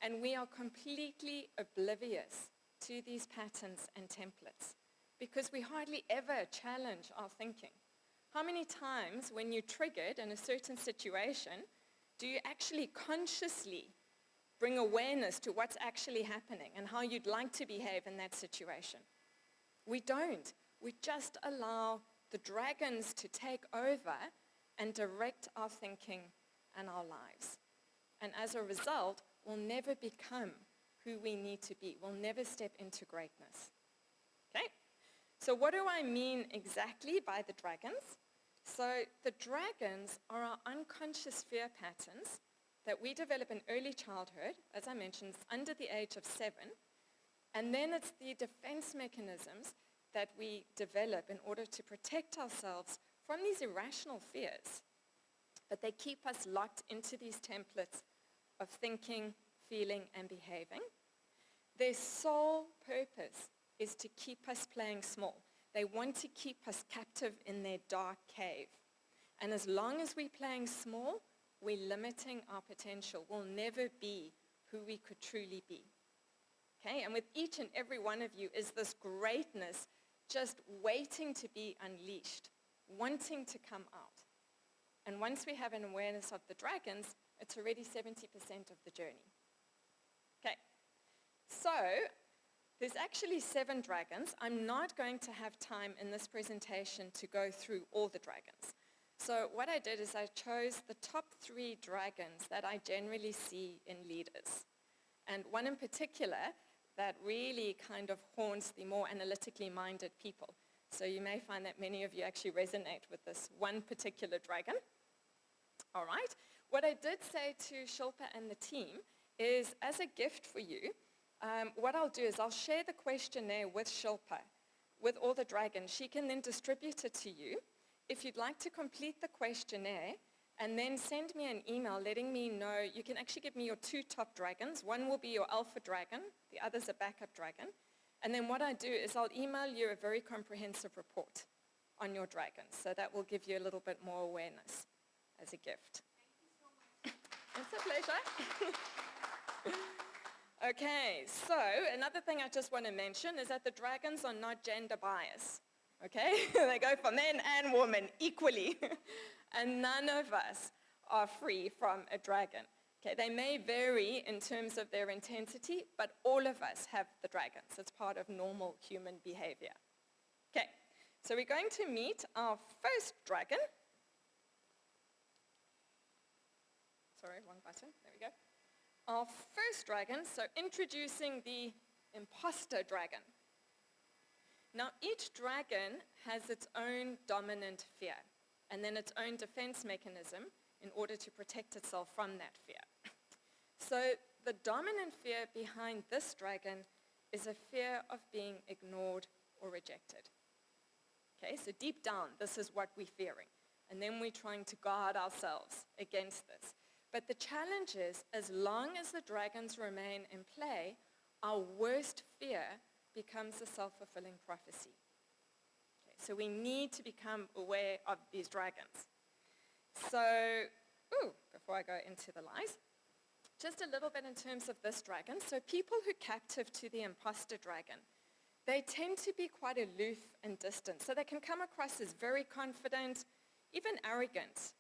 And we are completely oblivious to these patterns and templates because we hardly ever challenge our thinking. How many times when you're triggered in a certain situation do you actually consciously bring awareness to what's actually happening and how you'd like to behave in that situation? We don't. We just allow the dragons to take over and direct our thinking and our lives. And as a result, we'll never become who we need to be. We'll never step into greatness. Okay? So what do I mean exactly by the dragons? So the dragons are our unconscious fear patterns that we develop in early childhood, as I mentioned, it's under the age of 7, and then it's the defense mechanisms that we develop in order to protect ourselves from these irrational fears. But they keep us locked into these templates of thinking, feeling, and behaving. Their sole purpose is to keep us playing small. They want to keep us captive in their dark cave. And as long as we're playing small, we're limiting our potential. We'll never be who we could truly be. Okay? And with each and every one of you is this greatness just waiting to be unleashed, wanting to come out. And once we have an awareness of the dragons, it's already 70% of the journey. Okay, so there's actually 7 dragons. I'm not going to have time in this presentation to go through all the dragons. So what I did is I chose the top 3 dragons that I generally see in leaders. And one in particular that really kind of haunts the more analytically minded people. So you may find that many of you actually resonate with this one particular dragon. All right. What I did say to Shilpa and the team is, as a gift for you, what I'll do is I'll share the questionnaire with Shilpa, with all the dragons. She can then distribute it to you. If you'd like to complete the questionnaire and then send me an email letting me know, you can actually give me your 2 top dragons. One will be your alpha dragon, the other's a backup dragon. And then what I do is I'll email you a very comprehensive report on your dragons. So that will give you a little bit more awareness as a gift. Thank you so much. It's a pleasure. Okay, so another thing I just want to mention is that the dragons are not gender biased. Okay? They go for men and women equally. And none of us are free from a dragon. Okay, they may vary in terms of their intensity, but all of us have the dragons. It's part of normal human behavior. Okay, so we're going to meet our first dragon. Sorry, wrong button. There we go. Our first dragon, so introducing the imposter dragon. Now, each dragon has its own dominant fear, and then its own defense mechanism in order to protect itself from that fear. So the dominant fear behind this dragon is a fear of being ignored or rejected. Okay, so deep down, this is what we're fearing. And then we're trying to guard ourselves against this. But the challenge is, as long as the dragons remain in play, our worst fear becomes a self-fulfilling prophecy. Okay, so we need to become aware of these dragons. So, before I go into the lies, just a little bit in terms of this dragon. So people who are captive to the imposter dragon, they tend to be quite aloof and distant. So they can come across as very confident, even arrogant.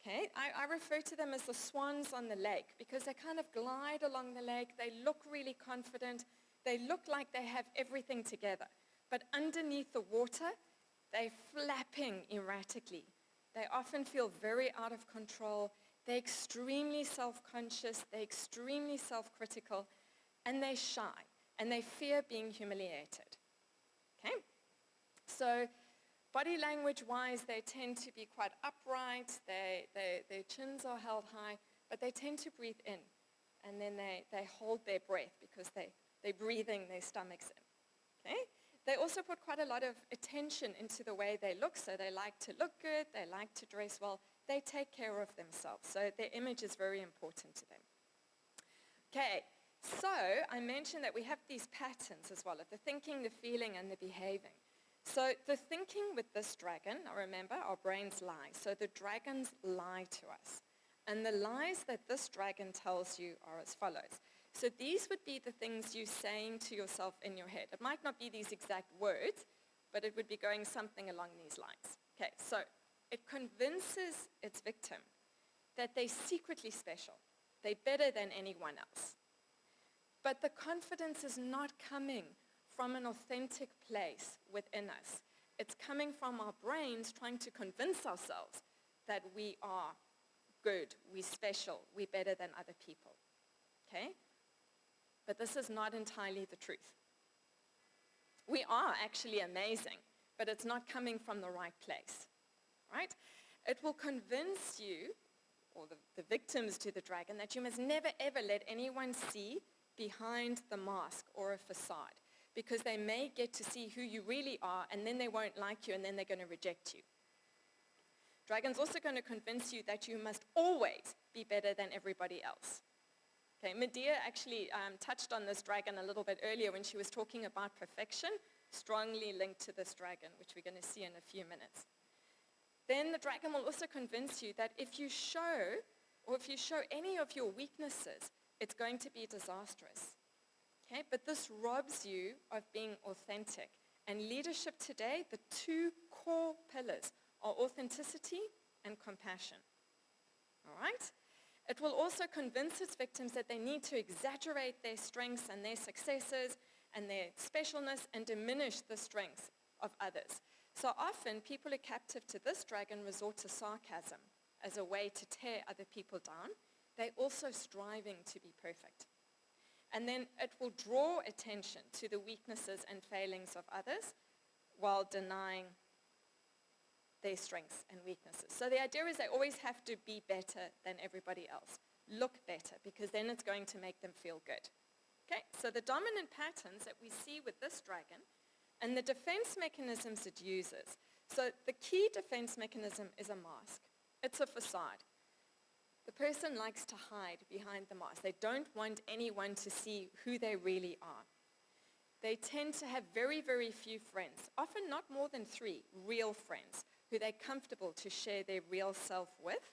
Okay, I refer to them as the swans on the lake because they kind of glide along the lake. They look really confident. They look like they have everything together. But underneath the water, they're flapping erratically. They often feel very out of control. They're extremely self-conscious. They're extremely self-critical. And they're shy. And they fear being humiliated. Okay? So body language-wise, they tend to be quite upright. Their chins are held high. But they tend to breathe in. And then they hold their breath because they're breathing their stomachs in. Okay? They also put quite a lot of attention into the way they look. So they like to look good. They like to dress well. They take care of themselves. So their image is very important to them. Okay, so I mentioned that we have these patterns as well of the thinking, the feeling, and the behaving. So the thinking with this dragon, now remember, our brains lie. So the dragons lie to us. And the lies that this dragon tells you are as follows. So these would be the things you're saying to yourself in your head. It might not be these exact words, but it would be going something along these lines. Okay, so it convinces its victim that they're secretly special. They're better than anyone else. But the confidence is not coming from an authentic place within us. It's coming from our brains trying to convince ourselves that we are good, we're special, we're better than other people. Okay? But this is not entirely the truth. We are actually amazing, but it's not coming from the right place. Right? It will convince you or the victims to the dragon, that you must never ever let anyone see behind the mask or a facade, because they may get to see who you really are, and then they won't like you, and then they're going to reject you. Dragon's also going to convince you that you must always be better than everybody else. Okay, Medea actually touched on this dragon a little bit earlier when she was talking about perfection, strongly linked to this dragon, which we're going to see in a few minutes. Then the dragon will also convince you that if you show any of your weaknesses, it's going to be disastrous. Okay, but this robs you of being authentic. And leadership today, the two core pillars are authenticity and compassion. All right? It will also convince its victims that they need to exaggerate their strengths and their successes and their specialness and diminish the strengths of others. So often, people who are captive to this dragon resort to sarcasm as a way to tear other people down. They're also striving to be perfect. And then it will draw attention to the weaknesses and failings of others while denying their strengths and weaknesses. So the idea is they always have to be better than everybody else, look better, because then it's going to make them feel good. Okay, so the dominant patterns that we see with this dragon and the defense mechanisms it uses. So the key defense mechanism is a mask. It's a facade. The person likes to hide behind the mask. They don't want anyone to see who they really are. They tend to have very, very few friends, often not more than 3 real friends, who they're comfortable to share their real self with.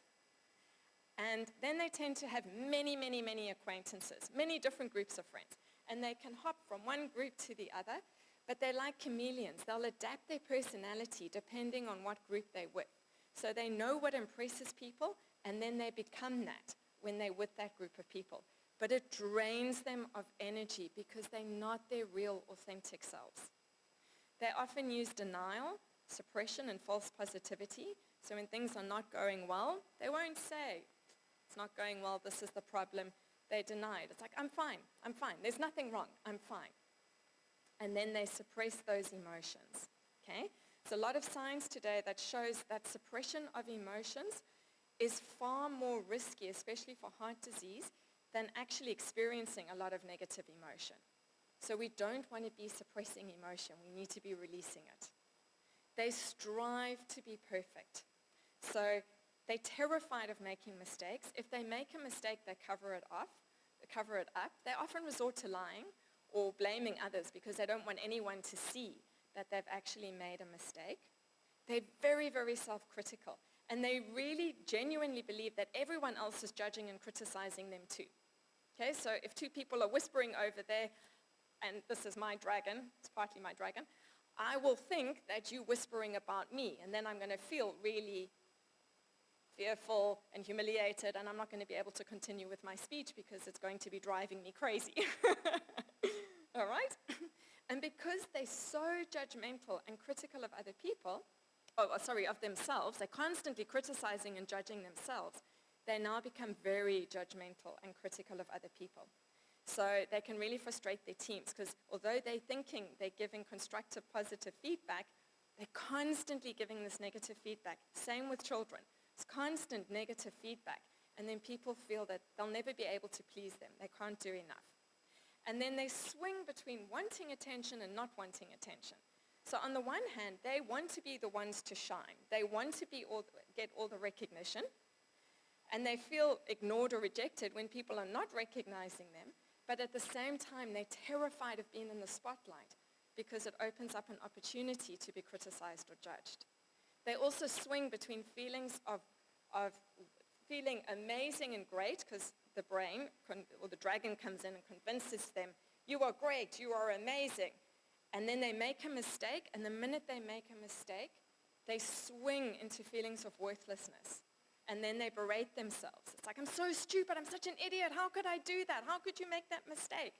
And then they tend to have many, many, many acquaintances, many different groups of friends. And they can hop from one group to the other, but they're like chameleons. They'll adapt their personality depending on what group they're with. So they know what impresses people, and then they become that when they're with that group of people. But it drains them of energy because they're not their real, authentic selves. They often use denial, suppression, and false positivity. So when things are not going well, they won't say, it's not going well, this is the problem. They deny it. It's like, I'm fine, there's nothing wrong, I'm fine. And then they suppress those emotions, okay? There's a lot of science today that shows that suppression of emotions is far more risky, especially for heart disease, than actually experiencing a lot of negative emotion. So we don't want to be suppressing emotion. We need to be releasing it. They strive to be perfect. So they're terrified of making mistakes. If they make a mistake, they cover it up. They often resort to lying or blaming others because they don't want anyone to see that they've actually made a mistake. They're very, very self-critical. And they really genuinely believe that everyone else is judging and criticizing them too. Okay, so if 2 people are whispering over there, and this is my dragon, it's partly my dragon, I will think that you're whispering about me, and then I'm going to feel really fearful and humiliated, and I'm not going to be able to continue with my speech because it's going to be driving me crazy. All right? And because they're so judgmental and critical of other people, of themselves, they're constantly criticizing and judging themselves, they now become very judgmental and critical of other people. So they can really frustrate their teams because although they're thinking they're giving constructive, positive feedback, they're constantly giving this negative feedback. Same with children. It's constant negative feedback. And then people feel that they'll never be able to please them. They can't do enough. And then they swing between wanting attention and not wanting attention. So on the one hand, they want to be the ones to shine. They want to get all the recognition. And they feel ignored or rejected when people are not recognizing them. But at the same time, they're terrified of being in the spotlight because it opens up an opportunity to be criticized or judged. They also swing between feelings of feeling amazing and great because the brain or the dragon comes in and convinces them, you are great, you are amazing. And then they make a mistake, and the minute they make a mistake, they swing into feelings of worthlessness. And then they berate themselves. It's like, I'm so stupid, I'm such an idiot, how could I do that? How could you make that mistake?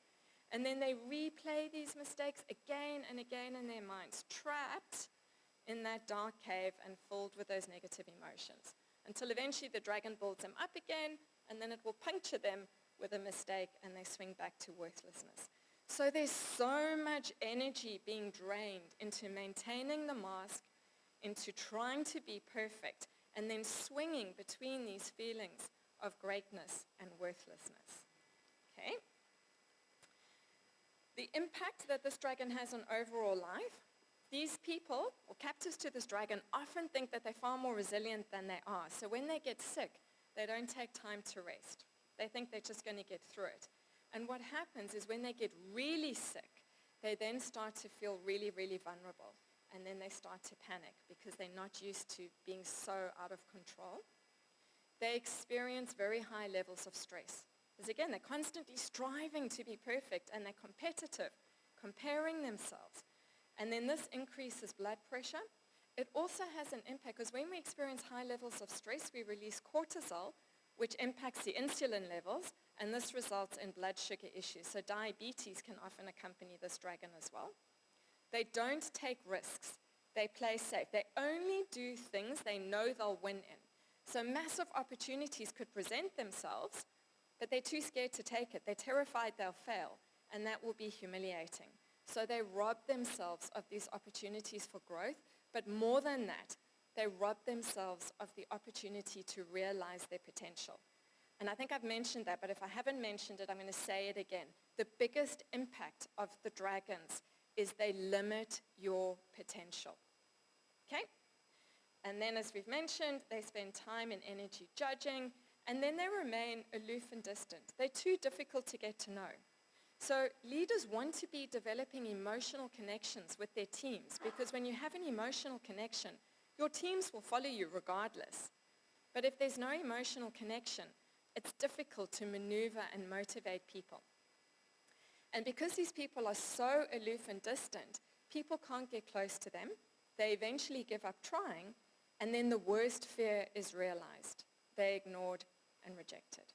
And then they replay these mistakes again and again in their minds, trapped in that dark cave and filled with those negative emotions. Until eventually the dragon builds them up again, and then it will puncture them with a mistake, and they swing back to worthlessness. So there's so much energy being drained into maintaining the mask, into trying to be perfect, and then swinging between these feelings of greatness and worthlessness. Okay? The impact that this dragon has on overall life, these people, or captives to this dragon, often think that they're far more resilient than they are. So when they get sick, they don't take time to rest. They think they're just going to get through it. And what happens is when they get really sick, they then start to feel really, really vulnerable. And then they start to panic because they're not used to being so out of control. They experience very high levels of stress. Because again, they're constantly striving to be perfect and they're competitive, comparing themselves. And then this increases blood pressure. It also has an impact because when we experience high levels of stress, we release cortisol, which impacts the insulin levels, and this results in blood sugar issues. So diabetes can often accompany this dragon as well. They don't take risks. They play safe. They only do things they know they'll win in. So massive opportunities could present themselves, but they're too scared to take it. They're terrified they'll fail, and that will be humiliating. So they rob themselves of these opportunities for growth, but more than that, they rob themselves of the opportunity to realize their potential. And I think I've mentioned that, but if I haven't mentioned it, I'm going to say it again. The biggest impact of the dragons is they limit your potential. Okay? And then as we've mentioned, they spend time and energy judging, and then they remain aloof and distant. They're too difficult to get to know. So leaders want to be developing emotional connections with their teams because when you have an emotional connection, your teams will follow you regardless. But if there's no emotional connection, it's difficult to maneuver and motivate people. And because these people are so aloof and distant, people can't get close to them. They eventually give up trying, and then the worst fear is realized. They're ignored and rejected.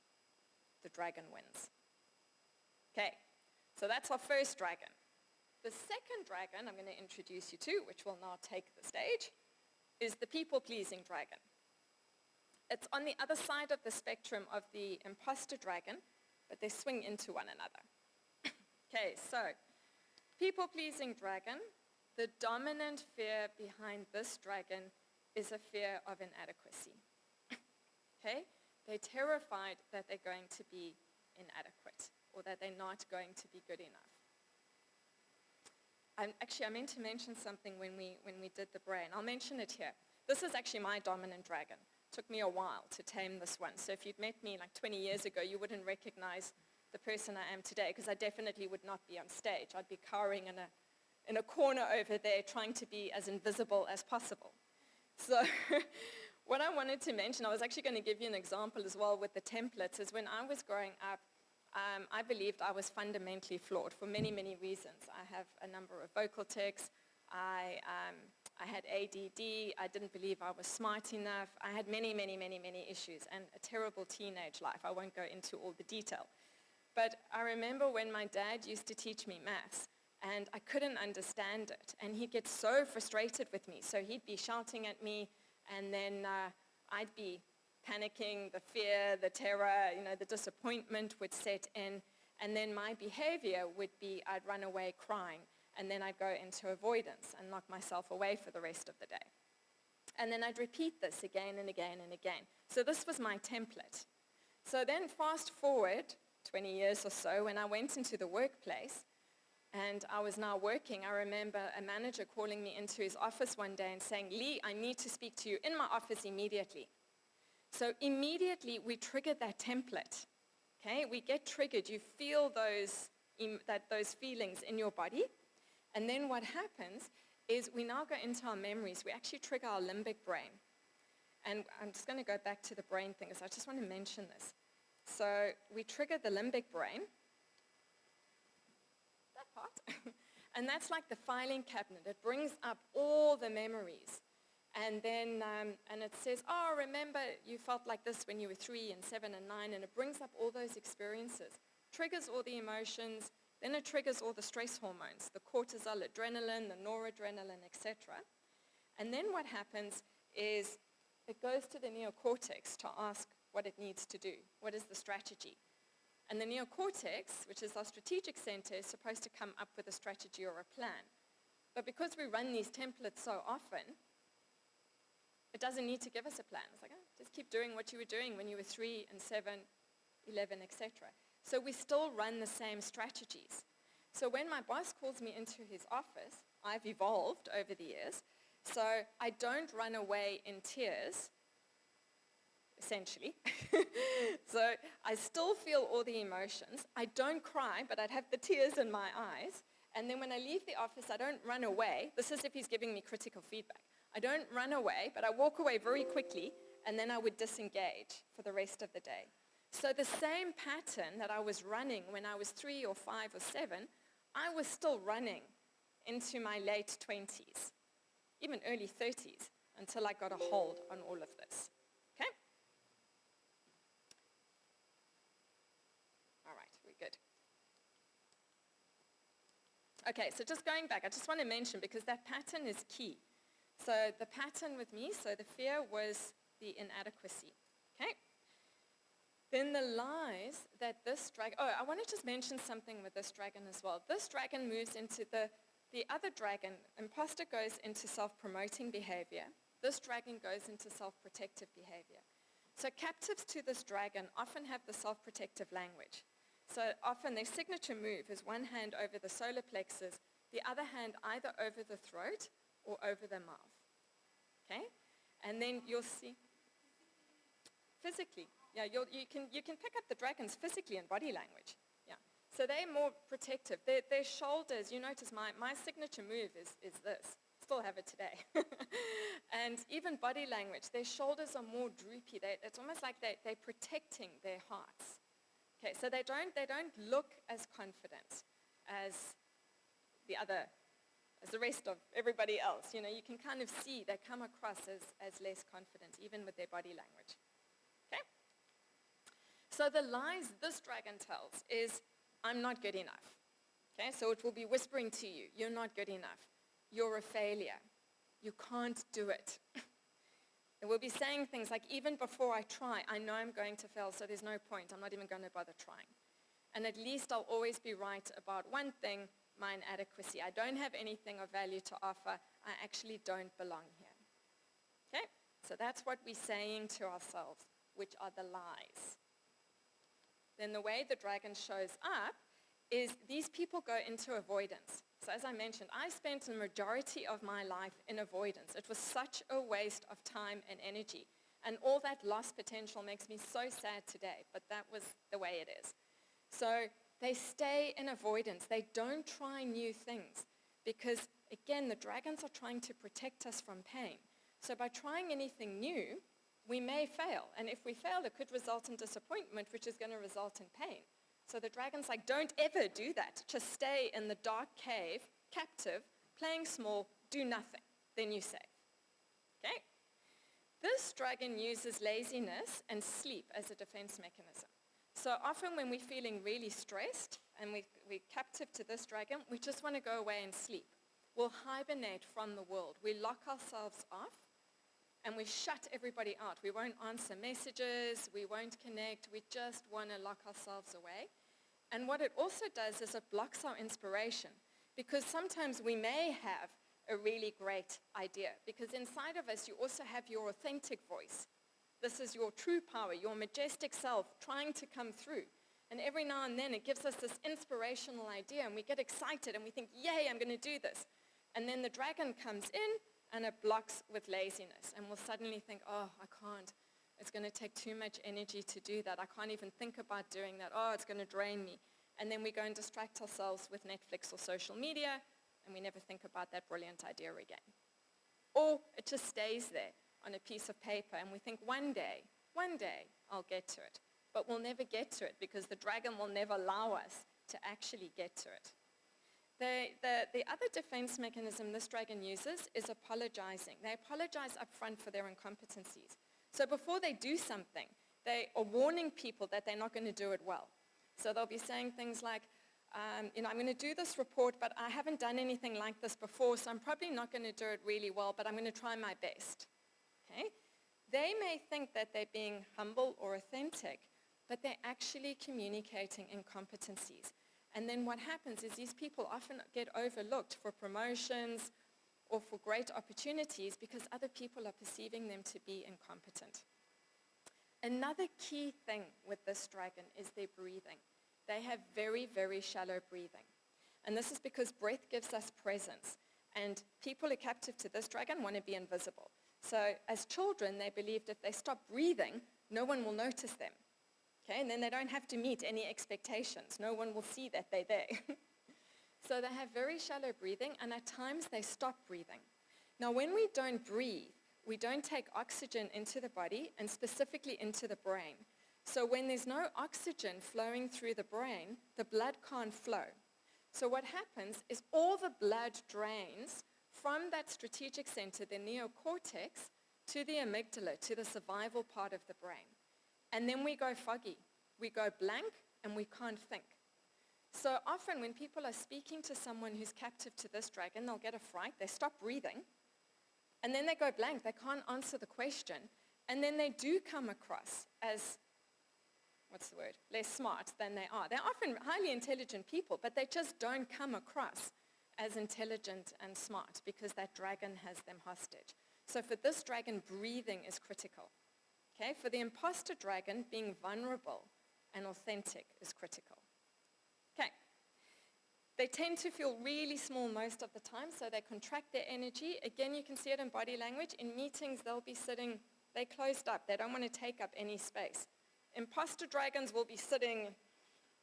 The dragon wins. Okay, so that's our first dragon. The second dragon I'm going to introduce you to, which will now take the stage, is the people-pleasing dragon. It's on the other side of the spectrum of the imposter dragon, but they swing into one another. Okay, so people-pleasing dragon, the dominant fear behind this dragon is a fear of inadequacy. Okay, they're terrified that they're going to be inadequate or that they're not going to be good enough. I meant to mention something when we did the brain. I'll mention it here. This is actually my dominant dragon. It took me a while to tame this one. So if you'd met me like 20 years ago, you wouldn't recognize the person I am today because I definitely would not be on stage. I'd be cowering in a corner over there trying to be as invisible as possible. So what I wanted to mention, I was actually going to give you an example as well with the templates, is when I was growing up, I believed I was fundamentally flawed for many, many reasons. I have a number of vocal tics. I had ADD. I didn't believe I was smart enough. I had many, many, many, many issues and a terrible teenage life. I won't go into all the detail. But I remember when my dad used to teach me maths, and I couldn't understand it. And he'd get so frustrated with me. So he'd be shouting at me, and then I'd be panicking, the fear, the terror, the disappointment would set in. And then my behavior would be I'd run away crying, and then I'd go into avoidance and lock myself away for the rest of the day. And then I'd repeat this again and again and again. So this was my template. So then fast forward 20 years or so, when I went into the workplace, and I was now working, I remember a manager calling me into his office one day and saying, "Lee, I need to speak to you in my office immediately." So immediately we triggered that template. Okay, we get triggered. You feel those feelings in your body. And then what happens is we now go into our memories. We actually trigger our limbic brain. And I'm just going to go back to the brain thing, because I just want to mention this. So we trigger the limbic brain, that part, and that's like the filing cabinet. It brings up all the memories. And then, and it says, "Oh, remember you felt like this when you were 3 and 7 and 9, and it brings up all those experiences, triggers all the emotions, then it triggers all the stress hormones, the cortisol, adrenaline, the noradrenaline, etc. And then what happens is it goes to the neocortex to ask what it needs to do. What is the strategy? And the neocortex, which is our strategic center, is supposed to come up with a strategy or a plan. But because we run these templates so often, It doesn't need to give us a plan. It's like, oh, just keep doing what you were doing when you were 3 and 7, 11, etc. So we still run the same strategies. So when my boss calls me into his office, I've evolved over the years. So I don't run away in tears, essentially. So I still feel all the emotions. I don't cry, but I'd have the tears in my eyes. And then when I leave the office, I don't run away. This is if he's giving me critical feedback. I don't run away, but I walk away very quickly, and then I would disengage for the rest of the day. So the same pattern that I was running when I was 3 or 5 or 7, I was still running into my late 20s, even early 30s, until I got a hold on all of this. Okay? All right, we're good. Okay, so just going back, I just want to mention, because that pattern is key. So the pattern with me, so the fear was the inadequacy. Okay? Then the lies that this dragon, I want to just mention something with this dragon as well. This dragon moves into the other dragon. Imposter goes into self-promoting behavior. This dragon goes into self-protective behavior. So captives to this dragon often have the self-protective language. So often their signature move is one hand over the solar plexus, the other hand either over the throat or over the mouth. Okay? And then you'll see, physically, yeah, you can pick up the dragons physically in body language. Yeah. So they're more protective. Their shoulders, you notice my signature move is this. Still have it today. And even body language, their shoulders are more droopy. It's almost like they're protecting their hearts. Okay, so they don't look as confident as the rest of everybody else. You know, you can kind of see they come across as less confident, even with their body language. Okay? So the lies this dragon tells is, I'm not good enough. Okay, so it will be whispering to you, you're not good enough. You're a failure. You can't do it. It will be saying things like, even before I try, I know I'm going to fail, so there's no point. I'm not even going to bother trying. And at least I'll always be right about one thing, my inadequacy. I don't have anything of value to offer. I actually don't belong here. Okay? So that's what we're saying to ourselves, which are the lies. Then the way the dragon shows up is these people go into avoidance. So as I mentioned, I spent the majority of my life in avoidance. It was such a waste of time and energy. And all that lost potential makes me so sad today, but that was the way it is. So they stay in avoidance. They don't try new things because, again, the dragons are trying to protect us from pain. So by trying anything new, we may fail. And if we fail, it could result in disappointment, which is going to result in pain. So the dragon's like, don't ever do that. Just stay in the dark cave, captive, playing small, do nothing. Then you save. Okay? This dragon uses laziness and sleep as a defense mechanism. So often when we're feeling really stressed and we're captive to this dragon, we just want to go away and sleep. We'll hibernate from the world. We lock ourselves off and we shut everybody out. We won't answer messages. We won't connect. We just want to lock ourselves away. And what it also does is it blocks our inspiration, because sometimes we may have a really great idea, because inside of us you also have your authentic voice. This is your true power, your majestic self trying to come through. And every now and then it gives us this inspirational idea and we get excited and we think, yay, I'm going to do this. And then the dragon comes in and it blocks with laziness. And we'll suddenly think, oh, I can't. It's going to take too much energy to do that. I can't even think about doing that. Oh, it's going to drain me. And then we go and distract ourselves with Netflix or social media, and we never think about that brilliant idea again. Or it just stays there on a piece of paper, and we think one day, I'll get to it. But we'll never get to it because the dragon will never allow us to actually get to it. The other defense mechanism this dragon uses is apologizing. They apologize up front for their incompetencies. So before they do something, they are warning people that they're not going to do it well. So they'll be saying things like, I'm going to do this report, but I haven't done anything like this before, so I'm probably not going to do it really well, but I'm going to try my best. Okay? They may think that they're being humble or authentic, but they're actually communicating incompetencies. And then what happens is these people often get overlooked for promotions or for great opportunities because other people are perceiving them to be incompetent. Another key thing with this dragon is their breathing. They have very, very shallow breathing. And this is because breath gives us presence. And people who are captive to this dragon want to be invisible. So as children, they believed if they stop breathing, no one will notice them. Okay? And then they don't have to meet any expectations. No one will see that they're there. So they have very shallow breathing, and at times they stop breathing. Now, when we don't breathe, we don't take oxygen into the body and specifically into the brain. So when there's no oxygen flowing through the brain, the blood can't flow. So what happens is all the blood drains from that strategic center, the neocortex, to the amygdala, to the survival part of the brain. And then we go foggy. We go blank, and we can't think. So often when people are speaking to someone who's captive to this dragon, they'll get a fright, they stop breathing, and then they go blank, they can't answer the question, and then they do come across as, less smart than they are. They're often highly intelligent people, but they just don't come across as intelligent and smart because that dragon has them hostage. So for this dragon, breathing is critical. Okay? For the imposter dragon, being vulnerable and authentic is critical. Okay. They tend to feel really small most of the time, so they contract their energy. Again, you can see it in body language. In meetings, they'll be sitting, they're closed up. They don't want to take up any space. Imposter dragons will be sitting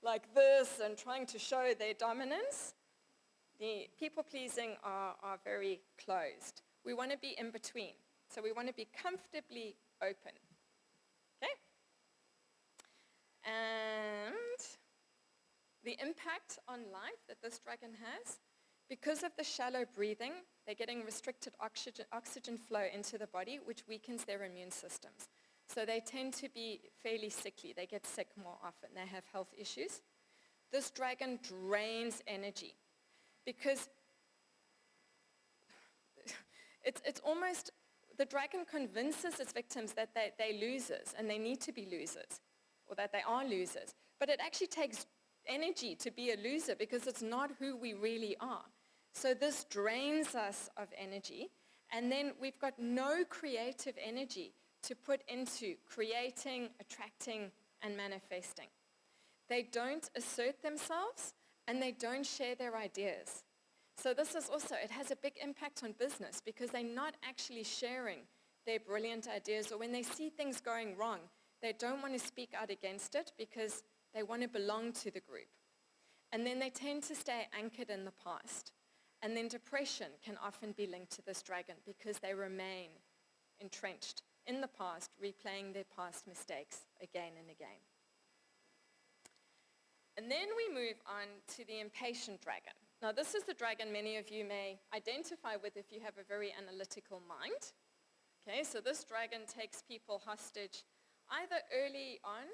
like this and trying to show their dominance. The people-pleasing are very closed. We want to be in between. So we want to be comfortably open. Okay? And the impact on life that this dragon has, because of the shallow breathing, they're getting restricted oxygen flow into the body, which weakens their immune systems. So they tend to be fairly sickly. They get sick more often. They have health issues. This dragon drains energy because it's almost, the dragon convinces its victims that they're losers and they need to be losers, or that they are losers. But it actually takes energy to be a loser because it's not who we really are. So this drains us of energy, and then we've got no creative energy to put into creating, attracting, and manifesting. They don't assert themselves, and they don't share their ideas. So this is also, it has a big impact on business because they're not actually sharing their brilliant ideas, or when they see things going wrong, they don't want to speak out against it because they want to belong to the group. And then they tend to stay anchored in the past. And then depression can often be linked to this dragon because they remain entrenched in the past, replaying their past mistakes again and again. And then we move on to the impatient dragon. Now this is the dragon many of you may identify with if you have a very analytical mind. Okay, so this dragon takes people hostage either early on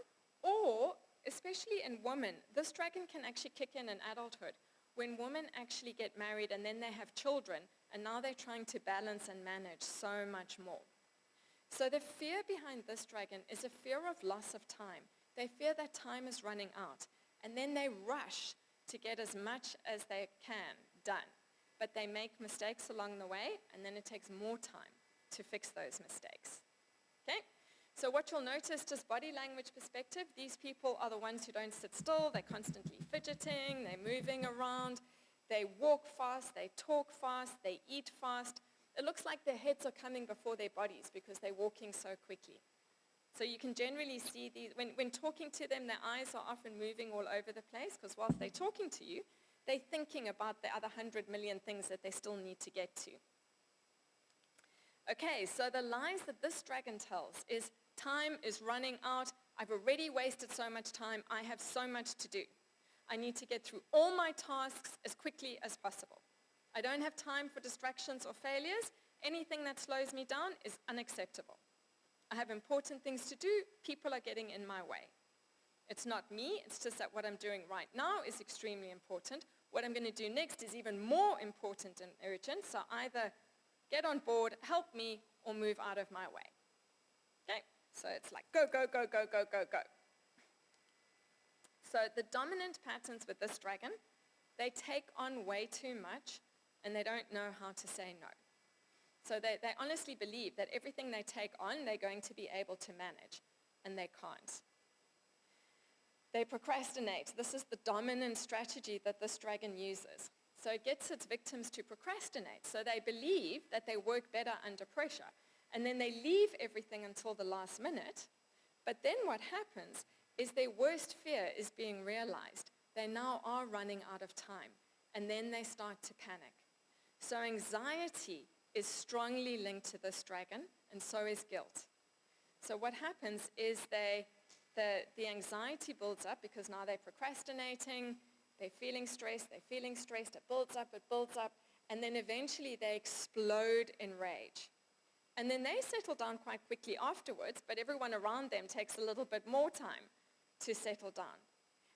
or, especially in women, this dragon can actually kick in adulthood when women actually get married and then they have children, and now they're trying to balance and manage so much more. So the fear behind this dragon is a fear of loss of time. They fear that time is running out, and then they rush to get as much as they can done. But they make mistakes along the way, and then it takes more time to fix those mistakes. Okay? So what you'll notice, just body language perspective, these people are the ones who don't sit still. They're constantly fidgeting. They're moving around. They walk fast. They talk fast. They eat fast. It looks like their heads are coming before their bodies because they're walking so quickly. So you can generally see these, when talking to them, their eyes are often moving all over the place because whilst they're talking to you, they're thinking about the other 100 million things that they still need to get to. Okay, so the lies that this dragon tells is, time is running out. I've already wasted so much time. I have so much to do. I need to get through all my tasks as quickly as possible. I don't have time for distractions or failures. Anything that slows me down is unacceptable. I have important things to do. People are getting in my way. It's not me. It's just that what I'm doing right now is extremely important. What I'm going to do next is even more important and urgent. So either get on board, help me, or move out of my way. Okay? So it's like go, go, go, go, go, go, go. So the dominant patterns with this dragon, they take on way too much and they don't know how to say no. So they honestly believe that everything they take on, they're going to be able to manage, and they can't. They procrastinate. This is the dominant strategy that this dragon uses. So it gets its victims to procrastinate. So they believe that they work better under pressure. And then they leave everything until the last minute. But then what happens is their worst fear is being realized. They now are running out of time. And then they start to panic. So anxiety is strongly linked to this dragon, and so is guilt. So what happens is the anxiety builds up because now they're procrastinating, they're feeling stressed, it builds up, and then eventually they explode in rage. And then they settle down quite quickly afterwards, but everyone around them takes a little bit more time to settle down.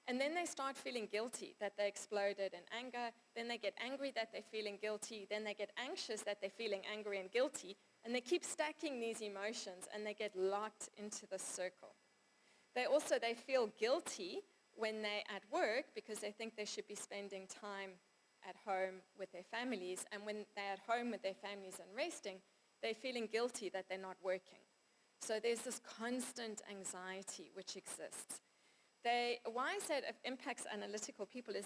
And then they start feeling guilty that they exploded in anger, then they get angry that they're feeling guilty, then they get anxious that they're feeling angry and guilty, and they keep stacking these emotions and they get locked into this circle. They feel guilty when they're at work because they think they should be spending time at home with their families, and when they're at home with their families and resting, they're feeling guilty that they're not working. So there's this constant anxiety which exists. Why I said it impacts analytical people is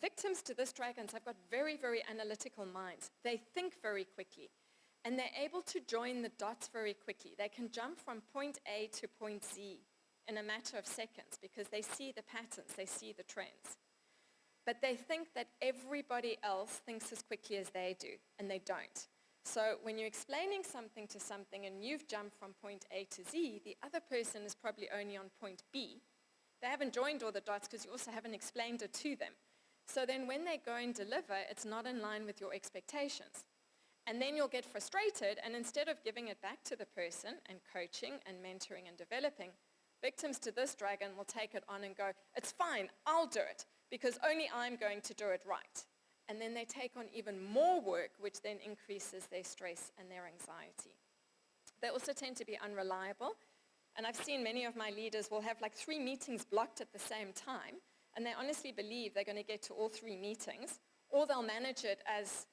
victims to this dragons have got very, very analytical minds. They think very quickly, and they're able to join the dots very quickly. They can jump from point A to point Z in a matter of seconds because they see the patterns, they see the trends. But they think that everybody else thinks as quickly as they do, and they don't. So when you're explaining something to something and you've jumped from point A to Z, the other person is probably only on point B. They haven't joined all the dots because you also haven't explained it to them. So then when they go and deliver, it's not in line with your expectations. And then you'll get frustrated, and instead of giving it back to the person and coaching and mentoring and developing, victims to this dragon will take it on and go, it's fine, I'll do it, because only I'm going to do it right. And then they take on even more work, which then increases their stress and their anxiety. They also tend to be unreliable. And I've seen many of my leaders will have like 3 meetings blocked at the same time, and they honestly believe they're going to get to all 3 meetings, or they'll manage it as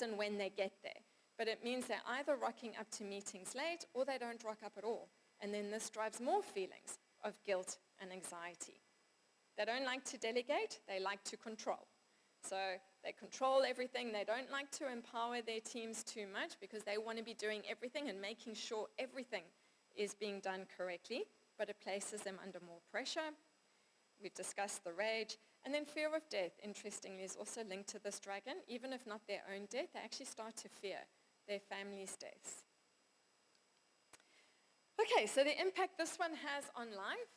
and when they get there. But it means they're either rocking up to meetings late, or they don't rock up at all. And then this drives more feelings of guilt and anxiety. They don't like to delegate, they like to control. So they control everything. They don't like to empower their teams too much because they want to be doing everything and making sure everything is being done correctly, but it places them under more pressure. We've discussed the rage. And then fear of death, interestingly, is also linked to this dragon. Even if not their own death, they actually start to fear their family's deaths. Okay, so the impact this one has on life.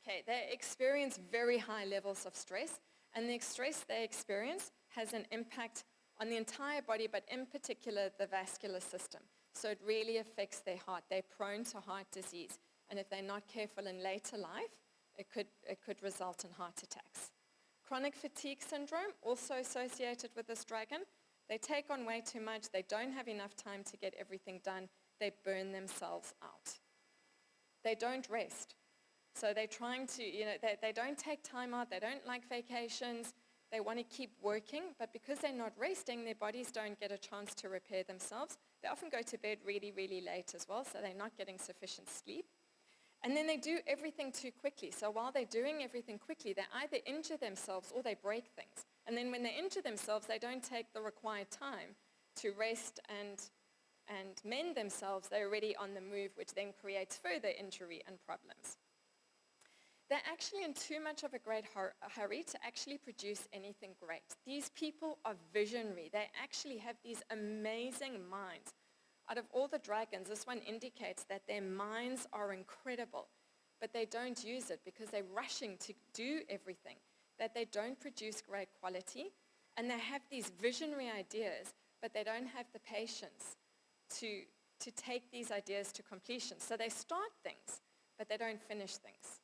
Okay, they experience very high levels of stress, and the stress they experience has an impact on the entire body, but in particular the vascular system. So it really affects their heart. They're prone to heart disease, and if they're not careful in later life, it could result in heart attacks. Chronic fatigue syndrome, also associated with this dragon. They take on way too much. They don't have enough time to get everything done. They burn themselves out. They don't rest. So they're trying to, they don't take time out. They don't like vacations. They want to keep working, but because they're not resting, their bodies don't get a chance to repair themselves. They often go to bed really, really late as well, so they're not getting sufficient sleep. And then they do everything too quickly. So while they're doing everything quickly, they either injure themselves or they break things. And then when they injure themselves, they don't take the required time to rest and mend themselves. They're already on the move, which then creates further injury and problems. They're actually in too much of a great hurry to actually produce anything great. These people are visionary. They actually have these amazing minds. Out of all the dragons, this one indicates that their minds are incredible, but they don't use it because they're rushing to do everything, that they don't produce great quality, and they have these visionary ideas, but they don't have the patience to take these ideas to completion. So they start things, but they don't finish things.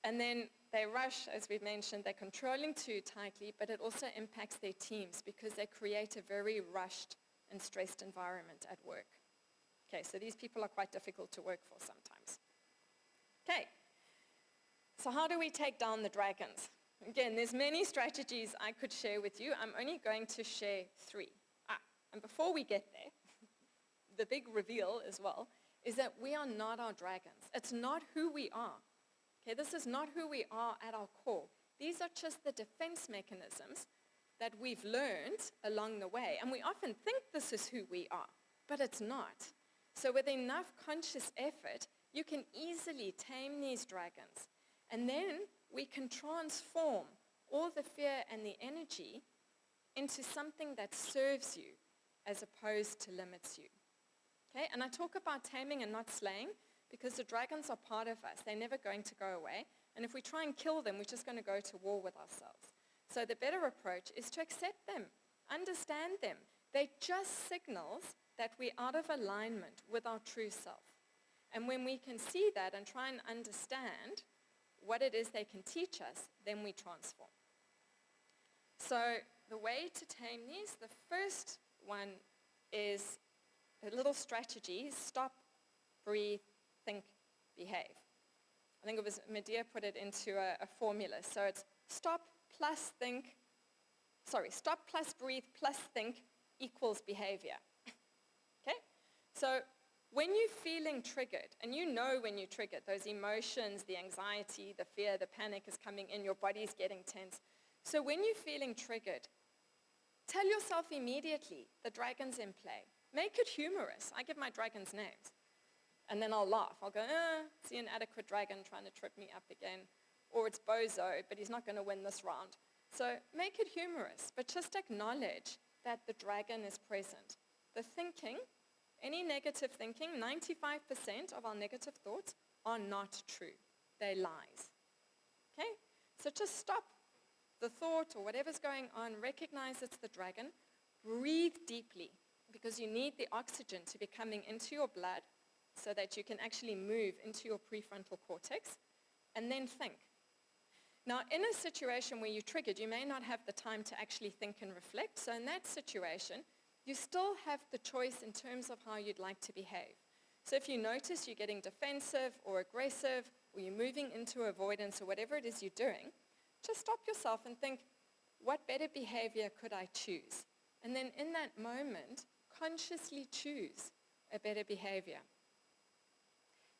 And then they rush, as we've mentioned, they're controlling too tightly, but it also impacts their teams because they create a very rushed and stressed environment at work. Okay, so these people are quite difficult to work for sometimes. Okay, so how do we take down the dragons? Again, there's many strategies I could share with you. I'm only going to share 3. And before we get there, the big reveal as well is that we are not our dragons. It's not who we are. Okay, this is not who we are at our core. These are just the defense mechanisms that we've learned along the way. And we often think this is who we are, but it's not. So with enough conscious effort, you can easily tame these dragons. And then we can transform all the fear and the energy into something that serves you as opposed to limits you. Okay, and I talk about taming and not slaying because the dragons are part of us. They're never going to go away. And if we try and kill them, we're just going to go to war with ourselves. So the better approach is to accept them, understand them. They're just signals that we're out of alignment with our true self. And when we can see that and try and understand what it is they can teach us, then we transform. So the way to tame these, the first one is a little strategy: stop, breathe, think, behave. I think it was Medea put it into a formula. So it's stop plus breathe plus think equals behavior. Okay? So when you're feeling triggered, and you know when you're triggered, those emotions, the anxiety, the fear, the panic is coming in, your body's getting tense. So when you're feeling triggered, tell yourself immediately, the dragon's in play. Make it humorous. I give my dragons names. And then I'll laugh. I'll go, it's the inadequate dragon trying to trip me up again. Or it's Bozo, but he's not going to win this round. So make it humorous, but just acknowledge that the dragon is present. The thinking, any negative thinking, 95% of our negative thoughts are not true. They're lies. Okay? So just stop the thought or whatever's going on, recognize it's the dragon, breathe deeply because you need the oxygen to be coming into your blood so that you can actually move into your prefrontal cortex, and then think. Now, in a situation where you're triggered, you may not have the time to actually think and reflect. So in that situation, you still have the choice in terms of how you'd like to behave. So if you notice you're getting defensive or aggressive, or you're moving into avoidance or whatever it is you're doing, just stop yourself and think, what better behavior could I choose? And then in that moment, consciously choose a better behavior.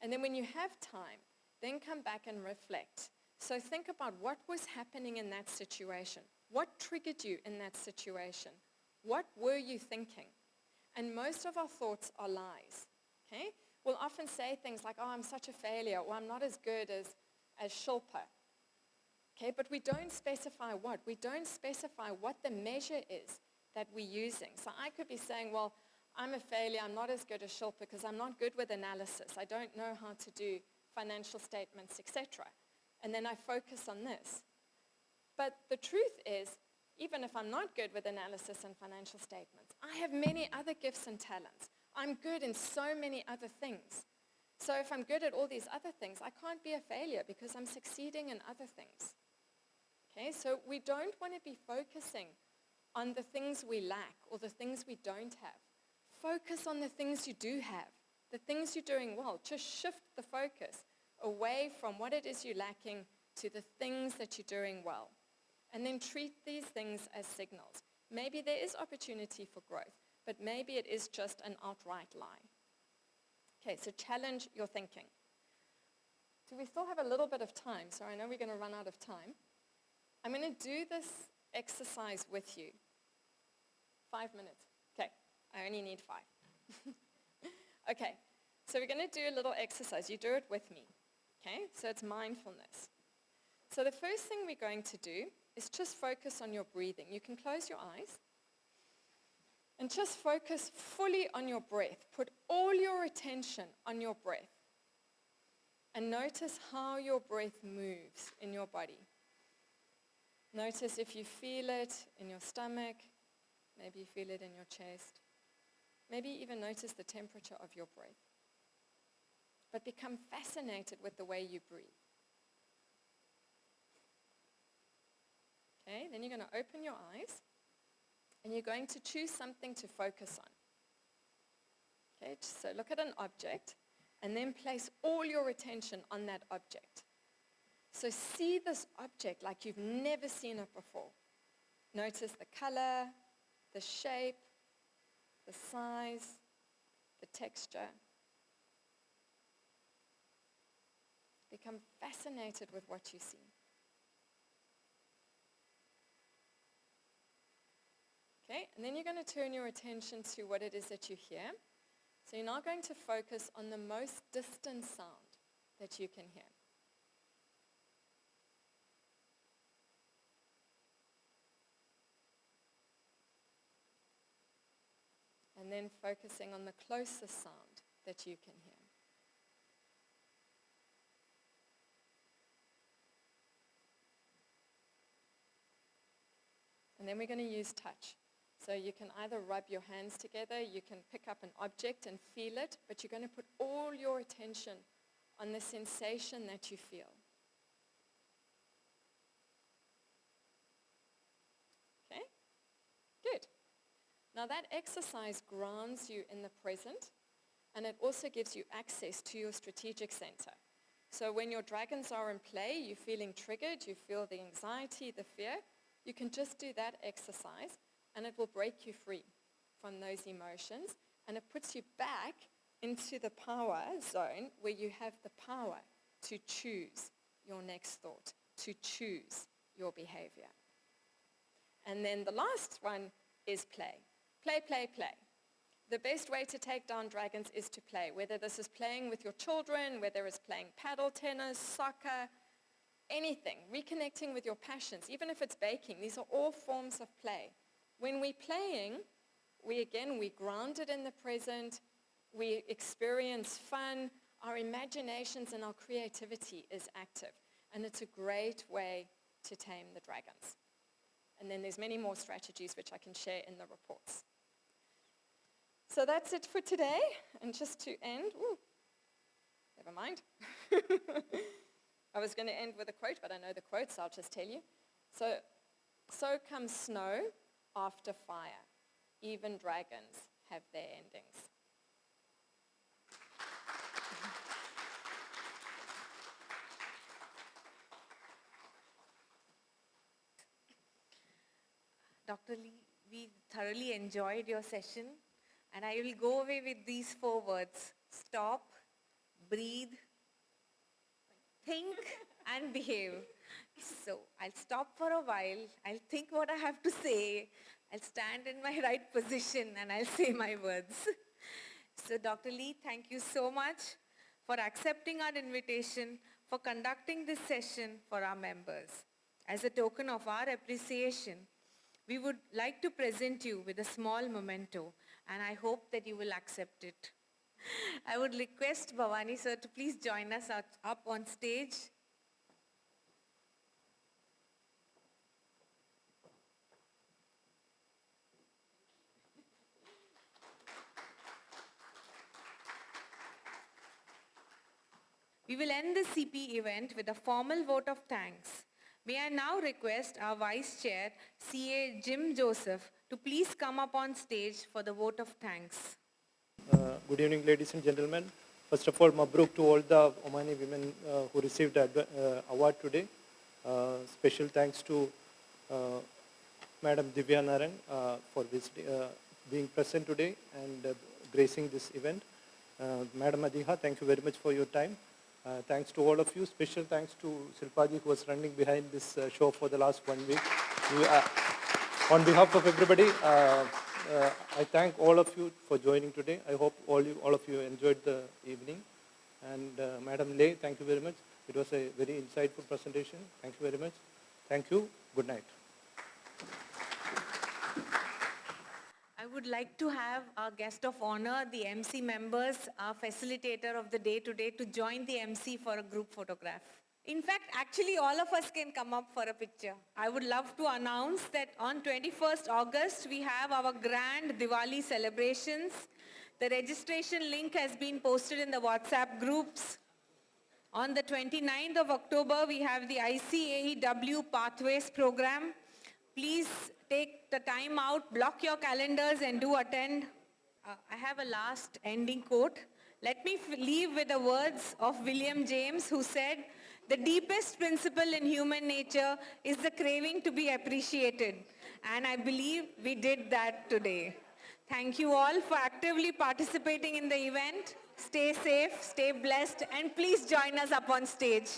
And then when you have time, then come back and reflect. So think about what was happening in that situation. What triggered you in that situation? What were you thinking? And most of our thoughts are lies. Okay? We'll often say things like, oh, I'm such a failure, or I'm not as good as Shilpa. Okay? But we don't specify what. We don't specify what the measure is that we're using. So I could be saying, well, I'm a failure, I'm not as good as Shilpa because I'm not good with analysis. I don't know how to do financial statements, etc. And then I focus on this. But the truth is, even if I'm not good with analysis and financial statements, I have many other gifts and talents. I'm good in so many other things. So if I'm good at all these other things, I can't be a failure because I'm succeeding in other things. Okay, so we don't want to be focusing on the things we lack or the things we don't have. Focus on the things you do have, the things you're doing well. Just shift the focus away from what it is you're lacking to the things that you're doing well. And then treat these things as signals. Maybe there is opportunity for growth, but maybe it is just an outright lie. Okay, so challenge your thinking. So we still have a little bit of time, so I know we're going to run out of time. I'm going to do this exercise with you. 5 minutes. Okay, I only need 5. Okay, so we're going to do a little exercise. You do it with me. Okay, so it's mindfulness. So the first thing we're going to do is just focus on your breathing. You can close your eyes and just focus fully on your breath. Put all your attention on your breath. And notice how your breath moves in your body. Notice if you feel it in your stomach, maybe you feel it in your chest. Maybe even notice the temperature of your breath. But become fascinated with the way you breathe. Okay, then you're going to open your eyes and you're going to choose something to focus on. Okay, so look at an object and then place all your attention on that object. So see this object like you've never seen it before. Notice the color, the shape, the size, the texture. Become fascinated with what you see. Okay, and then you're going to turn your attention to what it is that you hear. So you're now going to focus on the most distant sound that you can hear. And then focusing on the closest sound that you can hear. And then we're going to use touch. So you can either rub your hands together, you can pick up an object and feel it, but you're going to put all your attention on the sensation that you feel. Okay? Good. Now that exercise grounds you in the present, and it also gives you access to your strategic center. So when your dragons are in play, you're feeling triggered, you feel the anxiety, the fear, you can just do that exercise and it will break you free from those emotions, and it puts you back into the power zone where you have the power to choose your next thought, to choose your behavior. And then the last one is play. Play, play, play. The best way to take down dragons is to play, whether this is playing with your children, whether it's playing paddle tennis, soccer, anything, reconnecting with your passions, even if it's baking. These are all forms of play. When we're playing, we're grounded in the present, we experience fun, our imaginations and our creativity is active, and it's a great way to tame the dragons. And then there's many more strategies which I can share in the reports. So that's it for today, and just to end, never mind. I was going to end with a quote, but I know the quote, so I'll just tell you. So comes snow after fire. Even dragons have their endings. Dr. Lee, we thoroughly enjoyed your session, and I will go away with these 4 words: stop, breathe, think, and behave. So I'll stop for a while, I'll think what I have to say, I'll stand in my right position, and I'll say my words. So Dr. Lee, thank you so much for accepting our invitation, for conducting this session for our members. As a token of our appreciation, we would like to present you with a small memento, and I hope that you will accept it. I would request Bhavani sir to please join us up on stage. We will end the CP event with a formal vote of thanks. May I now request our Vice Chair, CA Jim Joseph, to please come up on stage for the vote of thanks. Good evening, ladies and gentlemen. First of all, Mabruk to all the Omani women who received the award today. Special thanks to Madam Divya Narang for being present today and gracing this event. Madam Madiha, thank you very much for your time. Thanks to all of you. Special thanks to Silpaji, who was running behind this show for the last 1 week. On behalf of everybody, I thank all of you for joining today. I hope all of you enjoyed the evening. And Madam Lay, thank you very much. It was a very insightful presentation. Thank you very much. Thank you. Good night. I would like to have our guest of honor, the MC members, our facilitator of the day today, to join the MC for a group photograph. In fact, actually all of us can come up for a picture. I would love to announce that on 21st August, we have our grand Diwali celebrations. The registration link has been posted in the WhatsApp groups. On the 29th of October, we have the ICAEW Pathways program. Please take the time out, block your calendars and do attend. I have a last ending quote. Let me leave with the words of William James, who said, "The deepest principle in human nature is the craving to be appreciated." And I believe we did that today. Thank you all for actively participating in the event. Stay safe, stay blessed, and please join us up on stage.